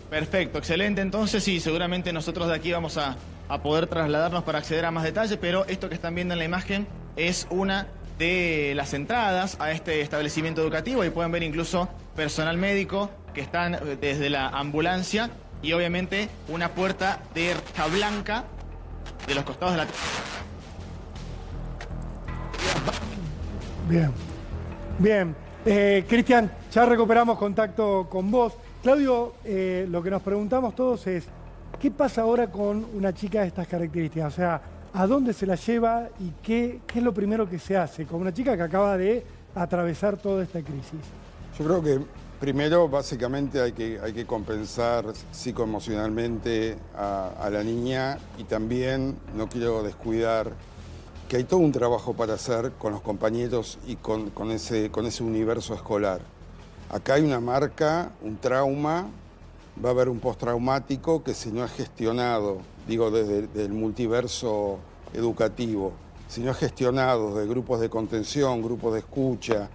Perfecto, excelente. Entonces sí, seguramente nosotros de aquí vamos a poder trasladarnos para acceder a más detalles, pero esto que están viendo en la imagen es una de las entradas a este establecimiento educativo y pueden ver incluso personal médico que están desde la ambulancia y obviamente una puerta de reja blanca de los costados de la... Bien, bien. Cristian, ya recuperamos contacto con vos. Claudio, lo que nos preguntamos todos es, ¿qué pasa ahora con una chica de estas características? O sea, ¿a dónde se la lleva y qué es lo primero que se hace con una chica que acaba de atravesar toda esta crisis? Yo creo que primero, básicamente, hay que compensar psicoemocionalmente a la niña y también no quiero descuidar que hay todo un trabajo para hacer con los compañeros y con ese universo escolar. Acá hay una marca, un trauma, va a haber un postraumático que si no es gestionado, digo, desde el multiverso educativo si no gestionados, de grupos de contención, grupos de escucha,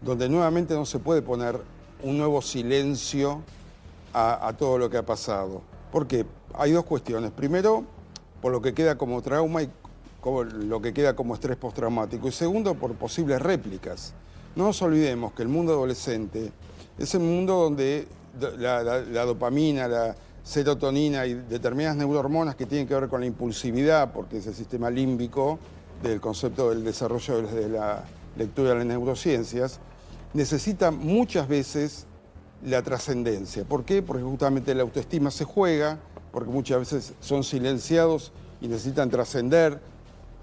donde nuevamente no se puede poner un nuevo silencio a todo lo que ha pasado. Porque hay dos cuestiones. Primero, por lo que queda como trauma y lo que queda como estrés postraumático. Y segundo, por posibles réplicas. No nos olvidemos que el mundo adolescente es el mundo donde la dopamina, la serotonina y determinadas neurohormonas que tienen que ver con la impulsividad, porque es el sistema límbico del concepto del desarrollo de la lectura de las neurociencias, necesita muchas veces la trascendencia. ¿Por qué? Porque justamente la autoestima se juega, porque muchas veces son silenciados y necesitan trascender,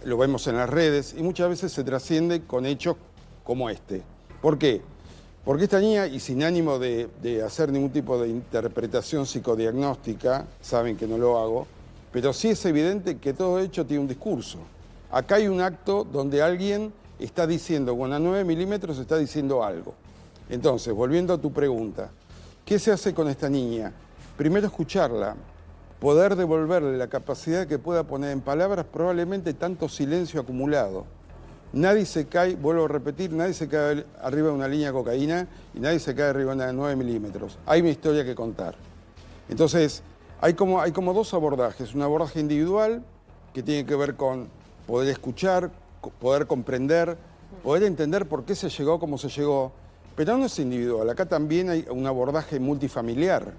lo vemos en las redes, y muchas veces se trasciende con hechos como este. ¿Por qué? Porque esta niña, y sin ánimo de hacer ningún tipo de interpretación psicodiagnóstica, saben que no lo hago, pero sí es evidente que todo hecho tiene un discurso. Acá hay un acto donde alguien está diciendo, con a 9 milímetros está diciendo algo. Entonces, volviendo a tu pregunta, ¿qué se hace con esta niña? Primero escucharla, poder devolverle la capacidad que pueda poner en palabras probablemente tanto silencio acumulado. Nadie se cae, vuelvo a repetir, nadie se cae arriba de una línea de cocaína y nadie se cae arriba de una 9 milímetros. Hay una historia que contar. Entonces, hay como dos abordajes. Un abordaje individual que tiene que ver con poder escuchar, poder comprender, poder entender por qué se llegó como se llegó. Pero no es individual, acá también hay un abordaje multifamiliar.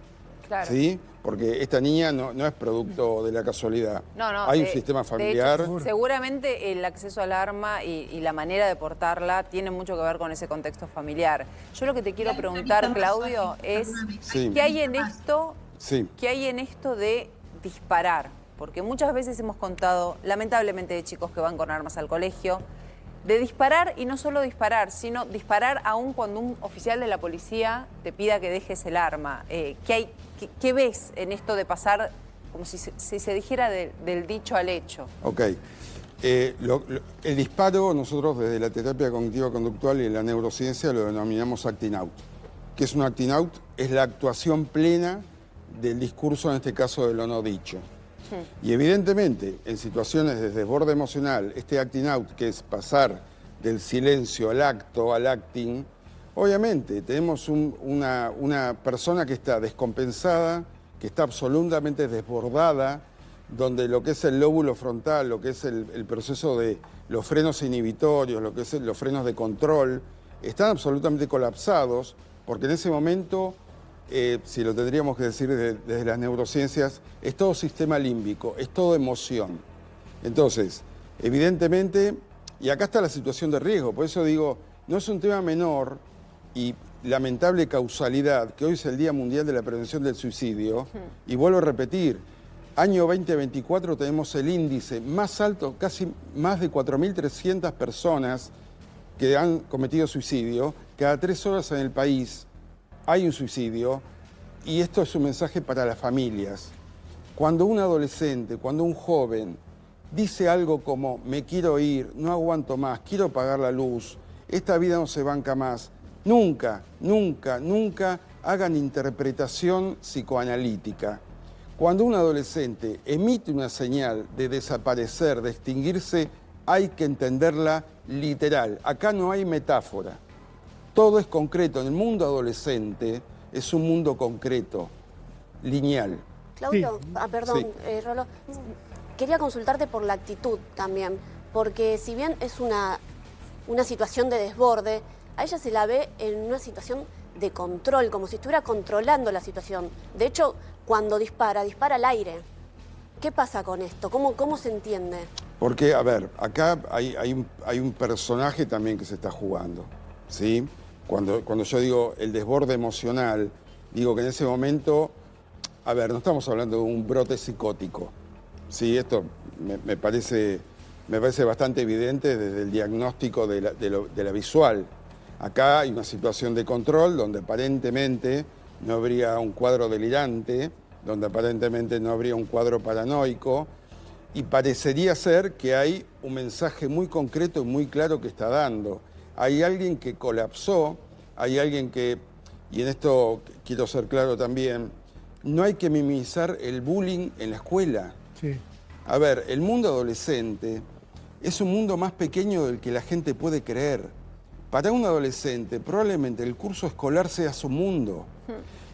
Claro. ¿Sí? Porque esta niña no es producto de la casualidad. Hay un sistema familiar. De hecho, seguramente el acceso al arma y la manera de portarla tiene mucho que ver con ese contexto familiar. Yo lo que te quiero preguntar, Claudio, es ¿qué hay en esto? ¿Qué hay en esto de disparar? Porque muchas veces hemos contado, lamentablemente, de chicos que van con armas al colegio, de disparar, y no solo disparar, sino disparar aún cuando un oficial de la policía te pida que dejes el arma. ¿Qué ves en esto de pasar, como si se dijera, del dicho al hecho? Ok. El disparo, nosotros desde la terapia cognitiva conductual y la neurociencia lo denominamos acting out. ¿Qué es un acting out? Es la actuación plena del discurso, en este caso de lo no dicho. Y evidentemente, en situaciones de desborde emocional, este acting out, que es pasar del silencio al acto, al acting, obviamente tenemos una persona que está descompensada, que está absolutamente desbordada, donde lo que es el lóbulo frontal, lo que es el proceso de los frenos inhibitorios, lo que es los frenos de control, están absolutamente colapsados, porque en ese momento, si lo tendríamos que decir desde las neurociencias, es todo sistema límbico, es todo emoción. Entonces, evidentemente, y acá está la situación de riesgo, por eso digo, no es un tema menor y lamentable causalidad, que hoy es el Día Mundial de la Prevención del Suicidio, y vuelvo a repetir, año 2024 tenemos el índice más alto, casi más de 4.300 personas que han cometido suicidio, cada 3 horas en el país hay un suicidio, y esto es un mensaje para las familias. Cuando un adolescente, cuando un joven dice algo como me quiero ir, no aguanto más, quiero apagar la luz, esta vida no se banca más, nunca, nunca, nunca hagan interpretación psicoanalítica. Cuando un adolescente emite una señal de desaparecer, de extinguirse, hay que entenderla literal. Acá no hay metáfora. Todo es concreto. En el mundo adolescente es un mundo concreto, lineal. Claudio, perdón, Rolo, quería consultarte por la actitud también, porque si bien es una situación de desborde, a ella se la ve en una situación de control, como si estuviera controlando la situación. De hecho, cuando dispara al aire. ¿Qué pasa con esto? ¿Cómo se entiende? Porque, a ver, acá hay un personaje también que se está jugando, ¿sí? Cuando yo digo el desborde emocional, digo que en ese momento, a ver, no estamos hablando de un brote psicótico, ¿sí? Esto me parece bastante evidente desde el diagnóstico de la visual. Acá hay una situación de control donde aparentemente no habría un cuadro delirante, donde aparentemente no habría un cuadro paranoico, y parecería ser que hay un mensaje muy concreto y muy claro que está dando. Hay alguien que colapsó, hay alguien que, y en esto quiero ser claro también, no hay que minimizar el bullying en la escuela. Sí. A ver, el mundo adolescente es un mundo más pequeño del que la gente puede creer. Para un adolescente, probablemente el curso escolar sea su mundo.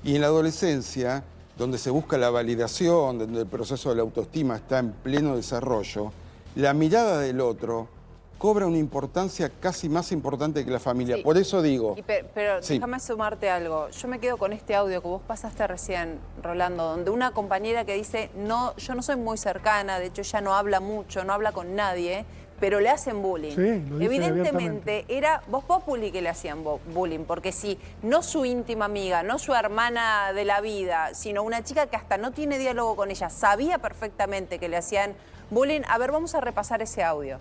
Y en la adolescencia, donde se busca la validación, donde el proceso de la autoestima está en pleno desarrollo, la mirada del otro cobra una importancia casi más importante que la familia. Sí. Por eso digo... Pero sí. déjame sumarte algo. Yo me quedo con este audio que vos pasaste recién, Rolando, donde una compañera que dice, no, yo no soy muy cercana, de hecho ella no habla mucho, no habla con nadie, pero le hacen bullying. Sí, lo dice Evidentemente era Voz Populi que le hacían bullying, porque si no su íntima amiga, no su hermana de la vida, sino una chica que hasta no tiene diálogo con ella, sabía perfectamente que le hacían bullying. A ver, vamos a repasar ese audio.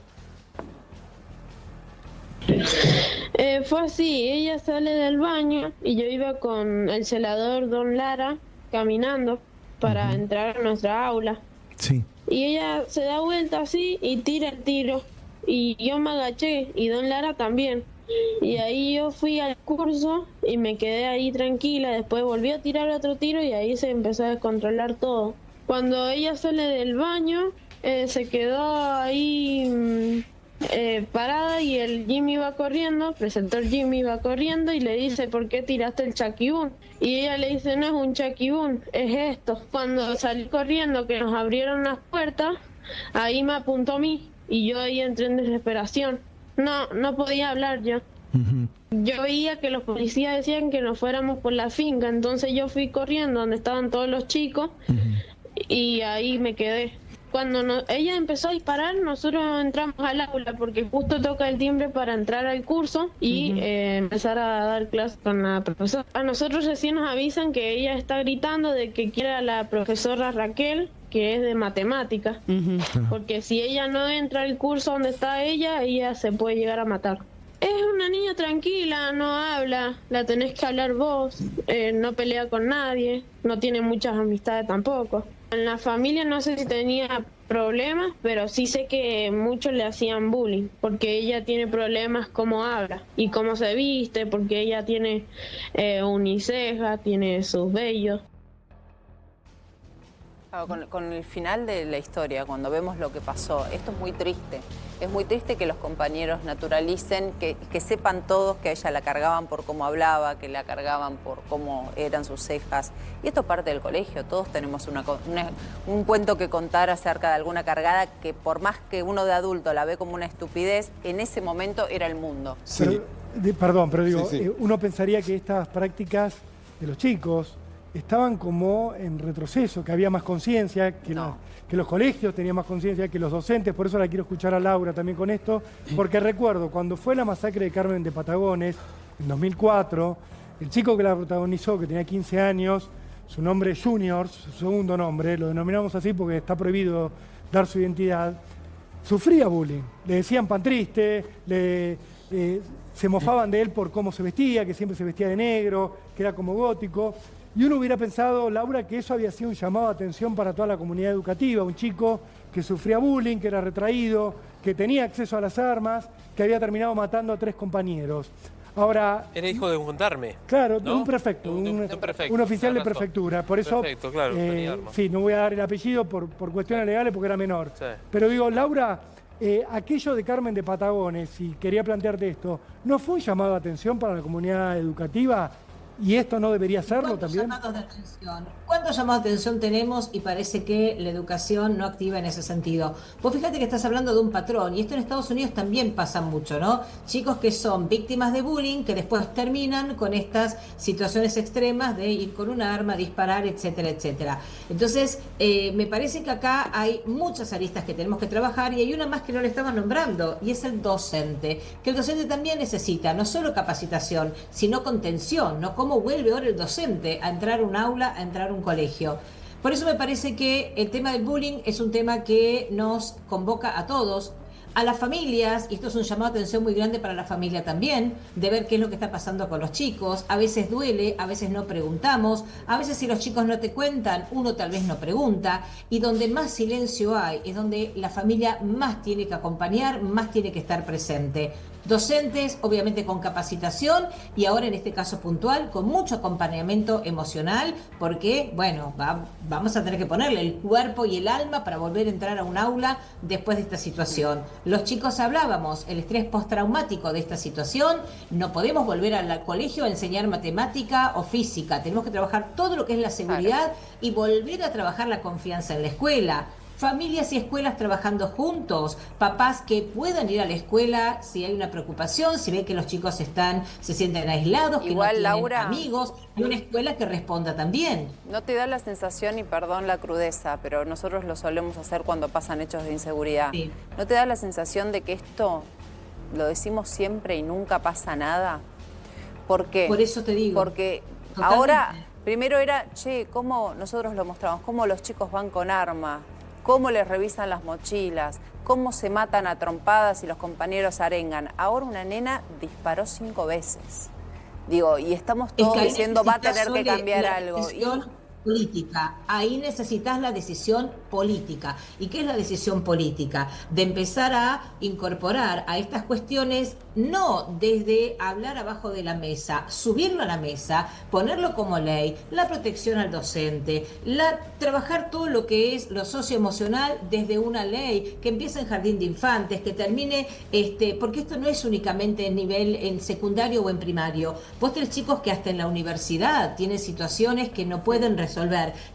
Fue así, ella sale del baño y yo iba con el celador Don Lara caminando para entrar a nuestra aula. Sí. Y ella se da vuelta así y tira el tiro. Y yo me agaché y Don Lara también. Y ahí yo fui al curso y me quedé ahí tranquila. Después volví a tirar otro tiro y ahí se empezó a descontrolar todo. Cuando ella sale del baño, se quedó ahí... parada y el Jimmy va corriendo, presentó el Jimmy va corriendo y le dice, ¿por qué tiraste el chaquibún? Y ella le dice, no es un chaquibún, es esto. Cuando salí corriendo, que nos abrieron las puertas, ahí me apuntó a mí y yo ahí entré en desesperación. No podía hablar yo. Yo veía que los policías decían que nos fuéramos por la finca, entonces yo fui corriendo donde estaban todos los chicos y ahí me quedé. Cuando ella empezó a disparar, nosotros entramos al aula porque justo toca el timbre para entrar al curso y empezar a dar clases con la profesora. A nosotros recién nos avisan que ella está gritando de que quiere a la profesora Raquel, que es de matemáticas, porque si ella no entra al curso donde está ella se puede llegar a matar. Es una niña tranquila, no habla, la tenés que hablar vos, no pelea con nadie, no tiene muchas amistades tampoco. En la familia no sé si tenía problemas, pero sí sé que muchos le hacían bullying, porque ella tiene problemas cómo habla y cómo se viste, porque ella tiene uniceja, tiene sus vellos. Con el final de la historia, cuando vemos lo que pasó, esto es muy triste. Es muy triste que los compañeros naturalicen, que sepan todos que a ella la cargaban por cómo hablaba, que la cargaban por cómo eran sus cejas. Y esto es parte del colegio. Todos tenemos un cuento que contar acerca de alguna cargada que por más que uno de adulto la ve como una estupidez, en ese momento era el mundo. Sí. Pero digo, Sí. uno pensaría que estas prácticas de los chicos estaban como en retroceso, que había más conciencia, que los colegios tenían más conciencia, que los docentes. Por eso la quiero escuchar a Laura también con esto, porque recuerdo cuando fue la masacre de Carmen de Patagones, en 2004, el chico que la protagonizó, que tenía 15 años, su nombre es Junior, su segundo nombre, lo denominamos así porque está prohibido dar su identidad, sufría bullying. Le decían pan triste, se mofaban de él por cómo se vestía, que siempre se vestía de negro, que era como gótico. Y uno hubiera pensado, Laura, que eso había sido un llamado de atención para toda la comunidad educativa. Un chico que sufría bullying, que era retraído, que tenía acceso a las armas, que había terminado matando a 3 compañeros. Ahora... Era hijo de un gendarme. Claro, ¿no? un prefecto, un prefecto, un oficial de tenés razón. prefectura. Por eso, Perfecto, claro, tenía armas. sí, no voy a dar el apellido por cuestiones legales porque era menor. Sí. Pero digo, Laura, aquello de Carmen de Patagones, y quería plantearte esto, ¿no fue un llamado de atención para la comunidad educativa? ¿Y esto no debería serlo también? ¿Cuántos llamados de atención tenemos? Y parece que la educación no activa en ese sentido. Vos fíjate que estás hablando de un patrón, y esto en Estados Unidos también pasa mucho, ¿no? Chicos que son víctimas de bullying, que después terminan con estas situaciones extremas de ir con un arma, disparar, etcétera, etcétera. Entonces, me parece que acá hay muchas aristas que tenemos que trabajar, y hay una más que no le estamos nombrando, y es el docente. Que el docente también necesita no solo capacitación, sino contención, ¿no? ¿Cómo vuelve ahora el docente a entrar a un aula, a entrar a un colegio? Por eso me parece que el tema del bullying es un tema que nos convoca a todos, a las familias, y esto es un llamado de atención muy grande para la familia también, de ver qué es lo que está pasando con los chicos. A veces duele, a veces no preguntamos, a veces si los chicos no te cuentan, uno tal vez no pregunta, y donde más silencio hay, es donde la familia más tiene que acompañar, más tiene que estar presente. Docentes, obviamente con capacitación y ahora en este caso puntual, con mucho acompañamiento emocional, porque, bueno, vamos a tener que ponerle el cuerpo y el alma para volver a entrar a un aula después de esta situación. Los chicos hablábamos, el estrés postraumático de esta situación, no podemos volver al colegio a enseñar matemática o física, tenemos que trabajar todo lo que es la seguridad y volver a trabajar la confianza en la escuela. Familias y escuelas trabajando juntos, papás que puedan ir a la escuela si hay una preocupación, si ven que los chicos se sienten aislados, que igual, no tienen Laura, amigos, y una escuela que responda también. ¿No te da la sensación, y perdón la crudeza, pero nosotros lo solemos hacer cuando pasan hechos de inseguridad, sí, ¿no te da la sensación de que esto lo decimos siempre y nunca pasa nada? ¿Por qué? Por eso te digo. Porque totalmente. ahora, primero era, cómo nosotros lo mostramos, cómo los chicos van con arma, cómo les revisan las mochilas, cómo se matan a trompadas y los compañeros arengan. Ahora una nena disparó 5 veces. Digo, y estamos todos diciendo va a tener que cambiar algo. Política, ahí necesitas la decisión política. ¿Y qué es la decisión política? De empezar a incorporar a estas cuestiones, no desde hablar abajo de la mesa, subirlo a la mesa, ponerlo como ley, la protección al docente, trabajar todo lo que es lo socioemocional desde una ley, que empiece en jardín de infantes, que termine, porque esto no es únicamente en secundario o en primario. Vos tenés chicos que hasta en la universidad tienen situaciones que no pueden resolver.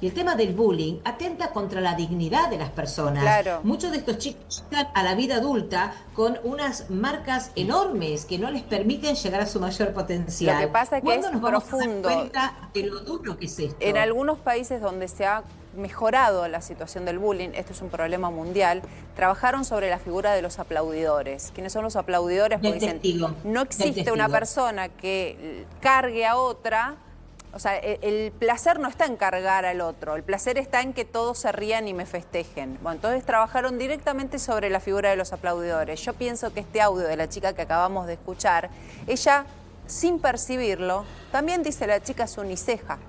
Y el tema del bullying atenta contra la dignidad de las personas. Claro. Muchos de estos chicos llegan a la vida adulta con unas marcas enormes que no les permiten llegar a su mayor potencial. Lo que pasa es que es nos profundo. Vamos a dar cuenta de lo duro que es esto? En algunos países donde se ha mejorado la situación del bullying, esto es un problema mundial, trabajaron sobre la figura de los aplaudidores. ¿Quiénes son los aplaudidores? Porque dicen, no existe una persona que cargue a otra. O sea, el placer no está en cargar al otro, el placer está en que todos se rían y me festejen. Bueno, entonces trabajaron directamente sobre la figura de los aplaudidores. Yo pienso que este audio de la chica que acabamos de escuchar, ella, sin percibirlo, también dice la chica es uniceja,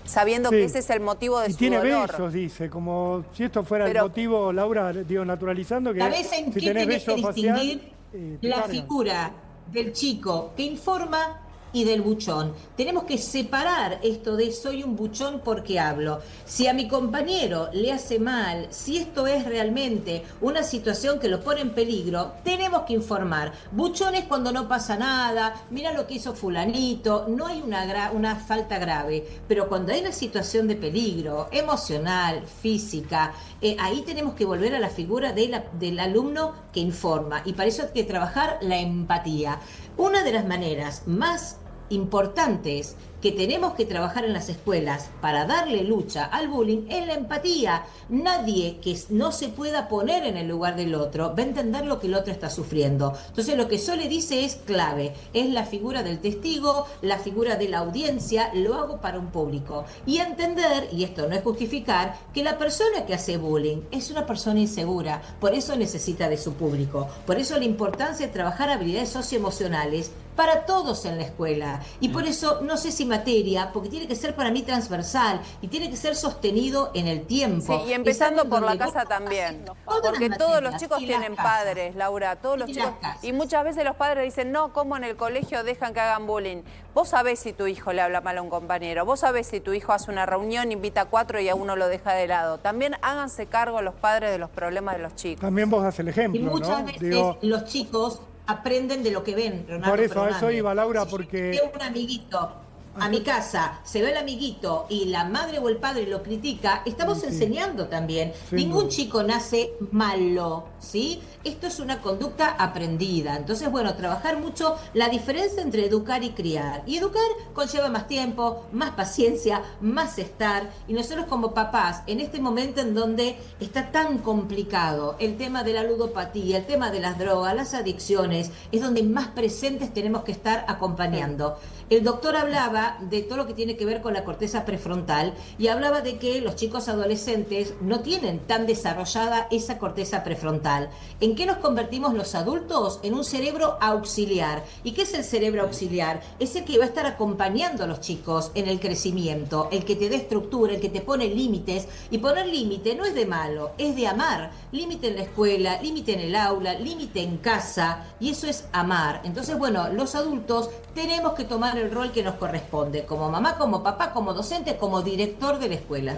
sabiendo que ese es el motivo de su dolor. dolor. Y tiene vellos, dice, como si esto fuera el motivo, Laura, digo, naturalizando que ¿Sabés en si qué tenés tenés que vello facial, distinguir la figura del chico que informa y del buchón? Tenemos que separar esto de soy un buchón porque hablo. Si a mi compañero le hace mal, si esto es realmente una situación que lo pone en peligro, tenemos que informar. Buchón es cuando no pasa nada, mira lo que hizo fulanito, no hay una falta grave, pero cuando hay una situación de peligro emocional, física, ahí tenemos que volver a la figura del alumno que informa, y para eso hay que trabajar la empatía. Una de las maneras más importantes que tenemos que trabajar en las escuelas para darle lucha al bullying es la empatía. Nadie que no se pueda poner en el lugar del otro va a entender lo que el otro está sufriendo. Entonces lo que Sole dice es clave, es la figura del testigo, la figura de la audiencia, lo hago para un público. Y entender, y esto no es justificar, que la persona que hace bullying es una persona insegura, por eso necesita de su público. Por eso la importancia de trabajar habilidades socioemocionales para todos en la escuela. Y por eso, no sé si materia, porque tiene que ser para mí transversal y tiene que ser sostenido en el tiempo. Sí, y empezando por la casa también. Porque todos los chicos tienen padres, Laura, todos los chicos. Y muchas veces los padres dicen, no, ¿cómo en el colegio dejan que hagan bullying? Vos sabés si tu hijo le habla mal a un compañero, vos sabés si tu hijo hace una reunión, invita a 4 y a uno lo deja de lado. También háganse cargo los padres de los problemas de los chicos. También vos das el ejemplo, y muchas veces los chicos aprenden de lo que ven, Renato. Por eso, a eso iba, Laura, porque... Si un amiguito a mi casa, se ve el amiguito y la madre o el padre lo critica, estamos enseñando también. Ningún chico nace malo, ¿sí? Esto es una conducta aprendida. Entonces, bueno, trabajar mucho la diferencia entre educar y criar. Y educar conlleva más tiempo, más paciencia, más estar. Y nosotros como papás, en este momento en donde está tan complicado el tema de la ludopatía, el tema de las drogas, las adicciones, es donde más presentes tenemos que estar acompañando. El doctor hablaba hablaba de todo lo que tiene que ver con la corteza prefrontal y hablaba de que los chicos adolescentes no tienen tan desarrollada esa corteza prefrontal. ¿En qué nos convertimos los adultos? En un cerebro auxiliar. ¿Y qué es el cerebro auxiliar? Es el que va a estar acompañando a los chicos en el crecimiento, el que te da estructura, el que te pone límites. Y poner límite no es de malo, es de amar. Límite en la escuela, límite en el aula, límite en casa, y eso es amar. Entonces, bueno, los adultos tenemos que tomar el rol que nos corresponde, como mamá, como papá, como docente, como director de la escuela.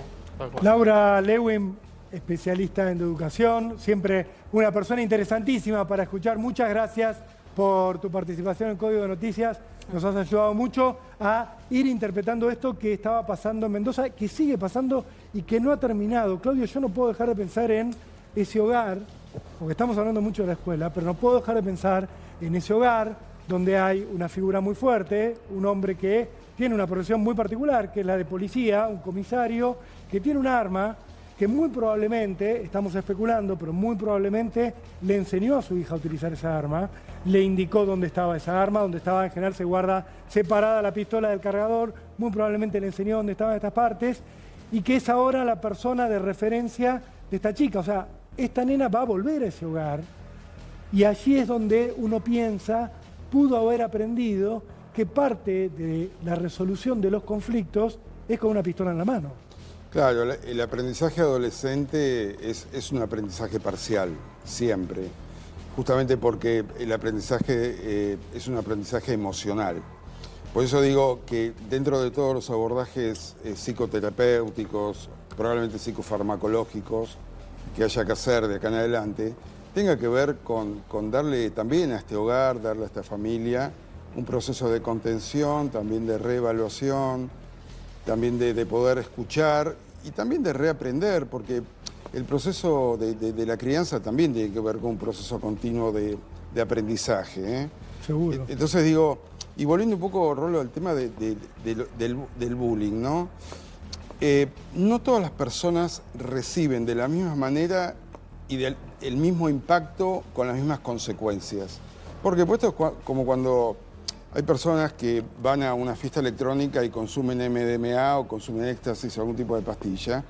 Laura Lewin, especialista en educación, siempre una persona interesantísima para escuchar. Muchas gracias por tu participación en Código de Noticias. Nos has ayudado mucho a ir interpretando esto que estaba pasando en Mendoza, que sigue pasando y que no ha terminado. Claudio, yo no puedo dejar de pensar en ese hogar, porque estamos hablando mucho de la escuela, pero no puedo dejar de pensar en ese hogar donde hay una figura muy fuerte, un hombre que tiene una profesión muy particular, que es la de policía, un comisario, que tiene un arma que muy probablemente, estamos especulando, pero muy probablemente le enseñó a su hija a utilizar esa arma, le indicó dónde estaba esa arma, donde estaba, en general se guarda separada la pistola del cargador, muy probablemente le enseñó dónde estaban estas partes, y que es ahora la persona de referencia de esta chica. O sea, esta nena va a volver a ese hogar, y allí es donde uno piensa, pudo haber aprendido que parte de la resolución de los conflictos es con una pistola en la mano. Claro, el aprendizaje adolescente es un aprendizaje parcial, siempre. Justamente porque el aprendizaje es un aprendizaje emocional. Por eso digo que dentro de todos los abordajes psicoterapéuticos, probablemente psicofarmacológicos, que haya que hacer de acá en adelante, tenga que ver con darle también a este hogar, darle a esta familia un proceso de contención, también de reevaluación, también de poder escuchar y también de reaprender, porque el proceso de la crianza también tiene que ver con un proceso continuo de aprendizaje. Seguro. Entonces digo, y volviendo un poco, Rolo, al tema del bullying, ¿no? No todas las personas reciben de la misma manera y el mismo impacto con las mismas consecuencias. Porque pues esto es como cuando hay personas que van a una fiesta electrónica y consumen MDMA o consumen éxtasis o algún tipo de pastilla,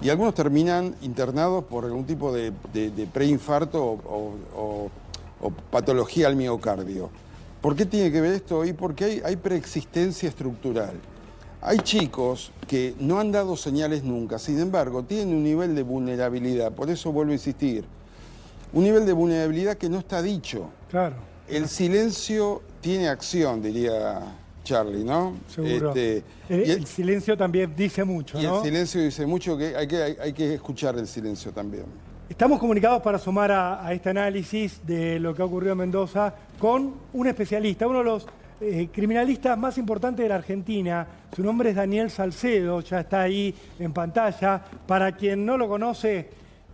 y algunos terminan internados por algún tipo de preinfarto o patología al miocardio. ¿Por qué tiene que ver esto? Y porque hay preexistencia estructural. Hay chicos que no han dado señales nunca, sin embargo, tienen un nivel de vulnerabilidad, por eso vuelvo a insistir, un nivel de vulnerabilidad que no está dicho. Claro. El silencio tiene acción, diría Charlie, ¿no? Seguro. El silencio también dice mucho, ¿no? Y el silencio dice mucho, que hay que escuchar el silencio también. Estamos comunicados para sumar a este análisis de lo que ha ocurrido en Mendoza con un especialista, uno de los criminalistas más importantes de la Argentina. Su nombre es Daniel Salcedo, ya está ahí en pantalla. Para quien no lo conoce,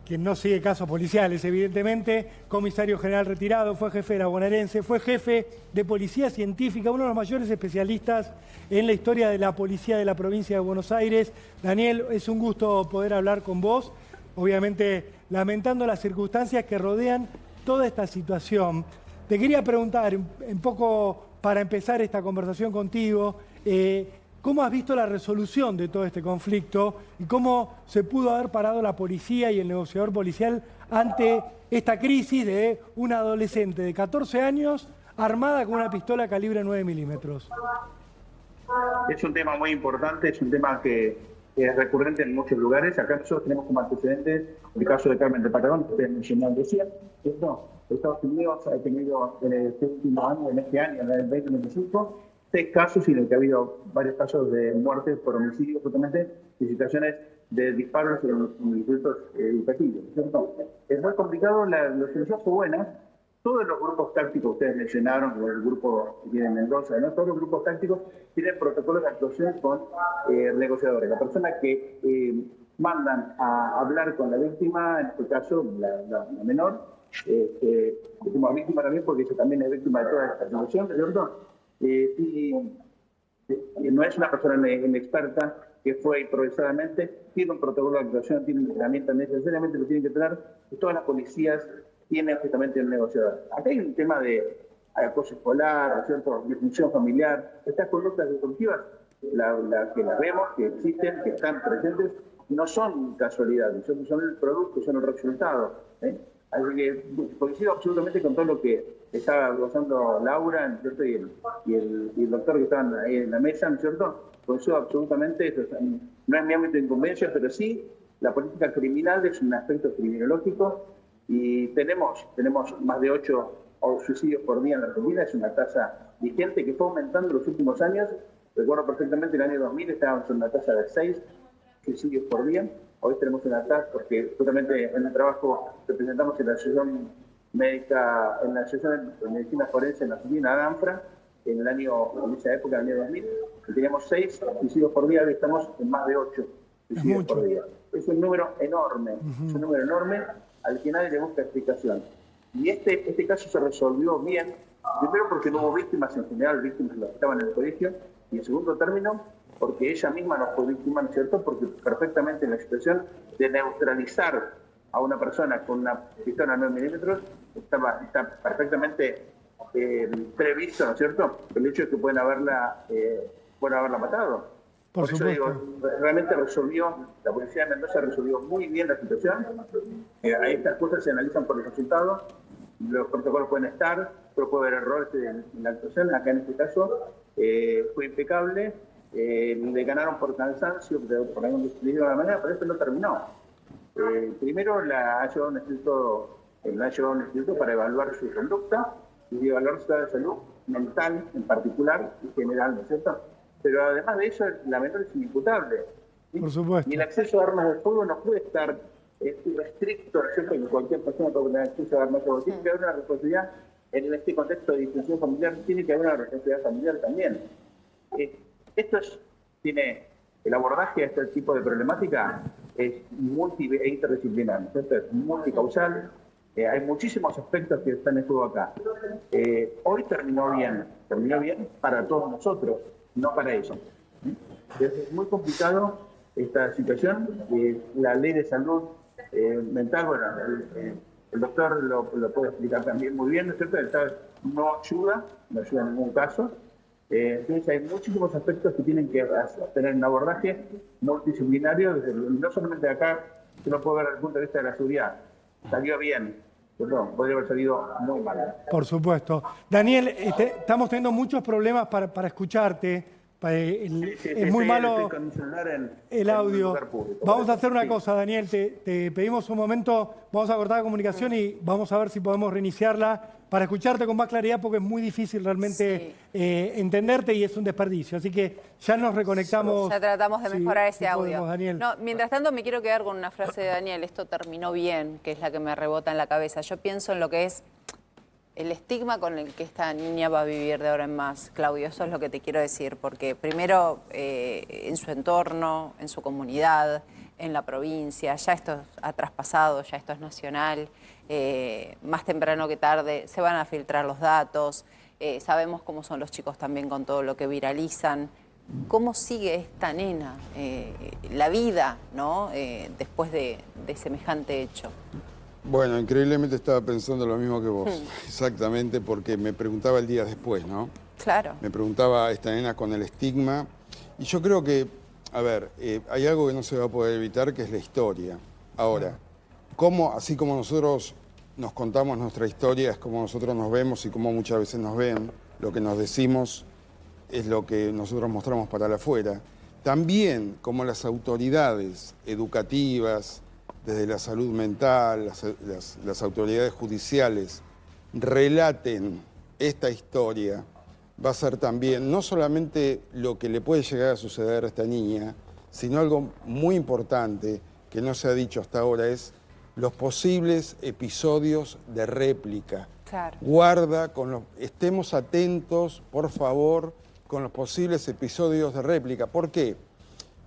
quien no sigue casos policiales, evidentemente, comisario general retirado, fue jefe de la bonaerense, fue jefe de policía científica, uno de los mayores especialistas en la historia de la policía de la provincia de Buenos Aires. Daniel, es un gusto poder hablar con vos, obviamente lamentando las circunstancias que rodean toda esta situación. Te quería preguntar, un poco para empezar esta conversación contigo, ¿cómo has visto la resolución de todo este conflicto y cómo se pudo haber parado la policía y el negociador policial ante esta crisis de una adolescente de 14 años armada con una pistola calibre 9 milímetros? Es un tema muy importante, es un tema que es recurrente en muchos lugares. Acá nosotros tenemos como antecedentes el caso de Carmen de Patagón, que ustedes mencionaron decían. Estados Unidos ha tenido en este último año, en este año, en el 2025, 6 casos y en el que ha habido varios casos de muertes por homicidio, justamente, y situaciones de disparos en institutos educativos. Es muy complicado, la solución fue buena. Todos los grupos tácticos que ustedes mencionaron, como el grupo que tiene en Mendoza, ¿no? Todos los grupos tácticos tienen protocolos de actuación con negociadores. La persona que mandan a hablar con la víctima, en este caso la menor, decimos víctima también porque ella también es víctima de toda esta situación, ¿cierto? Y no es una persona inexperta que fue improvisadamente, tiene un protocolo de actuación, tiene un entrenamiento, necesariamente lo tienen que tener, y todas las policías tienen justamente un negociador. Acá hay un tema de acoso escolar, ¿cierto?, disfunción familiar. Estas conductas destructivas que las vemos, que existen, que están presentes, no son casualidades, son el producto, son el resultado. Así que coincido absolutamente con todo lo que estaba gozando Laura, ¿no es cierto? y el doctor que estaban ahí en la mesa, ¿no es cierto? Coincido absolutamente, eso no es mi ámbito de incumbencia, pero sí la política criminal es un aspecto criminológico y tenemos más de 8 suicidios por día en la Argentina, es una tasa vigente que fue aumentando en los últimos años. Recuerdo perfectamente el año 2000 estábamos en una tasa de 6 suicidios por día. Hoy tenemos una tasa, porque justamente en el trabajo representamos en la Asociación Médica, en la Asociación de Medicina Forense en la Argentina, la ANFRA, en esa época, en el año 2000, que teníamos 6 suicidios por día, hoy estamos en más de 8 suicidios por día. Es un número enorme, es un número enorme al que nadie le busca explicación. Y este caso se resolvió bien, primero porque no hubo víctimas en general, víctimas de los que estaban en el colegio, y en segundo término, porque ella misma no fue víctima, ¿no es cierto? Porque perfectamente en la situación de neutralizar a una persona con una pistola 9 milímetros está perfectamente previsto, ¿no es cierto? El hecho de que pueden haberla matado. Por eso digo, realmente la policía de Mendoza resolvió muy bien la situación. Ahí estas cosas se analizan por los resultados, los protocolos pueden estar, pero puede haber errores en la actuación. Acá en este caso fue impecable. Le ganaron por cansancio, por algún de la manera, pero esto no terminó. Primero la ha llevado a un instituto para evaluar su conducta y evaluar su estado de salud mental en particular y general, ¿no es cierto? Pero además de eso, la menor es inimputable. ¿Sí? Por supuesto. Y el acceso a armas de fuego no puede estar restricto, ¿no es cierto? Que cualquier persona puede tener acceso a armas de fuego. Tiene que haber una responsabilidad en este contexto de distensión familiar, tiene que haber una responsabilidad familiar también. Tiene el abordaje a este tipo de problemática es interdisciplinar, ¿no es cierto? Es multicausal, hay muchísimos aspectos que están en juego acá. Hoy terminó bien para todos nosotros, no para eso. Es muy complicado esta situación, la ley de salud mental, bueno, el doctor lo puede explicar también muy bien, ¿no es cierto? No ayuda en ningún caso. Entonces hay muchísimos aspectos que tienen que tener un abordaje multidisciplinario, no solamente de acá, sino puede ver desde el punto de vista de la seguridad. Salió bien, perdón, podría haber salido muy mal. Por supuesto. Daniel, estamos teniendo muchos problemas para escucharte. Es muy malo el audio. Vamos a hacer una cosa, Daniel, te pedimos un momento, vamos a cortar la comunicación y vamos a ver si podemos reiniciarla para escucharte con más claridad, porque es muy difícil realmente entenderte y es un desperdicio. Así que ya nos reconectamos. Ya tratamos de mejorar ese audio. Podemos, Daniel. No, mientras tanto me quiero quedar con una frase de Daniel, esto terminó bien, que es la que me rebota en la cabeza. Yo pienso en lo que es el estigma con el que esta niña va a vivir de ahora en más, Claudio, eso es lo que te quiero decir, porque primero en su entorno, en su comunidad, en la provincia, ya esto ha traspasado, ya esto es nacional, más temprano que tarde se van a filtrar los datos, sabemos cómo son los chicos también con todo lo que viralizan. ¿Cómo sigue esta nena la vida, ¿no? Después de semejante hecho? Bueno, increíblemente estaba pensando lo mismo que vos, exactamente, porque me preguntaba el día después, ¿no? Claro. Me preguntaba esta nena con el estigma, y yo creo que, a ver, hay algo que no se va a poder evitar, que es la historia. Ahora, así como nosotros nos contamos nuestra historia, es como nosotros nos vemos y como muchas veces nos ven, lo que nos decimos es lo que nosotros mostramos para la afuera. También como las autoridades educativas, desde la salud mental, las autoridades judiciales, relaten esta historia, va a ser también no solamente lo que le puede llegar a suceder a esta niña, sino algo muy importante que no se ha dicho hasta ahora, es los posibles episodios de réplica. Claro. Guarda, estemos atentos, por favor, con los posibles episodios de réplica. ¿Por qué?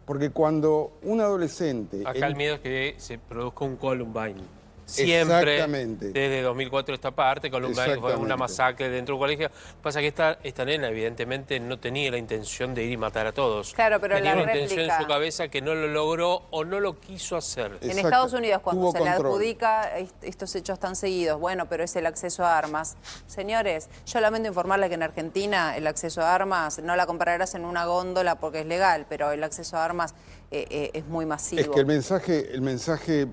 Porque cuando un adolescente... Acá el miedo es que se produzca un Columbine. siempre, Exactamente. desde 2004 esta parte, con Exactamente. una masacre dentro de un colegio. Pasa que esta nena evidentemente no tenía la intención de ir y matar a todos. Claro, pero tenía la una intención en réplica- su cabeza que no lo logró o no lo quiso hacer. En Estados Unidos, cuando Tuvo se le control. adjudica estos hechos tan seguidos, bueno, pero es el acceso a armas. Señores, yo lamento informarle que en Argentina el acceso a armas, no la comprarás en una góndola porque es legal, pero el acceso a armas es muy masivo. Es que el mensaje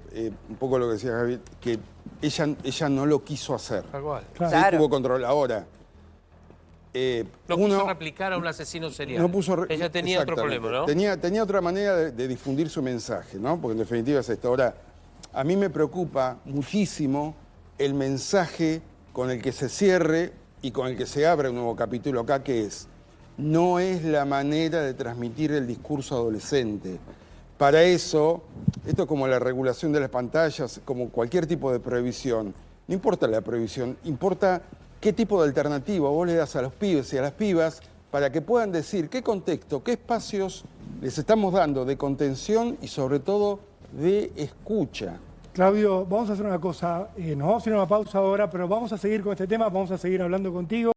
un poco lo que decía Gaby, que ella no lo quiso hacer. Tal cual. Sí, Claro. tuvo control. Ahora, No quiso replicar a un asesino serial. no puso Ella tenía otro exactamente. problema, ¿no? Tenía otra manera de difundir su mensaje, ¿no? Porque en definitiva es esto. Ahora, a mí me preocupa muchísimo el mensaje con el que se cierre y con el que se abre un nuevo capítulo acá, que es: no es la manera de transmitir el discurso adolescente. Para eso, esto es como la regulación de las pantallas, como cualquier tipo de prohibición. No importa la prohibición, importa qué tipo de alternativa vos le das a los pibes y a las pibas para que puedan decir qué contexto, qué espacios les estamos dando de contención y sobre todo de escucha. Claudio, vamos a hacer una cosa. Nos vamos a ir a una pausa ahora, pero vamos a seguir con este tema, vamos a seguir hablando contigo.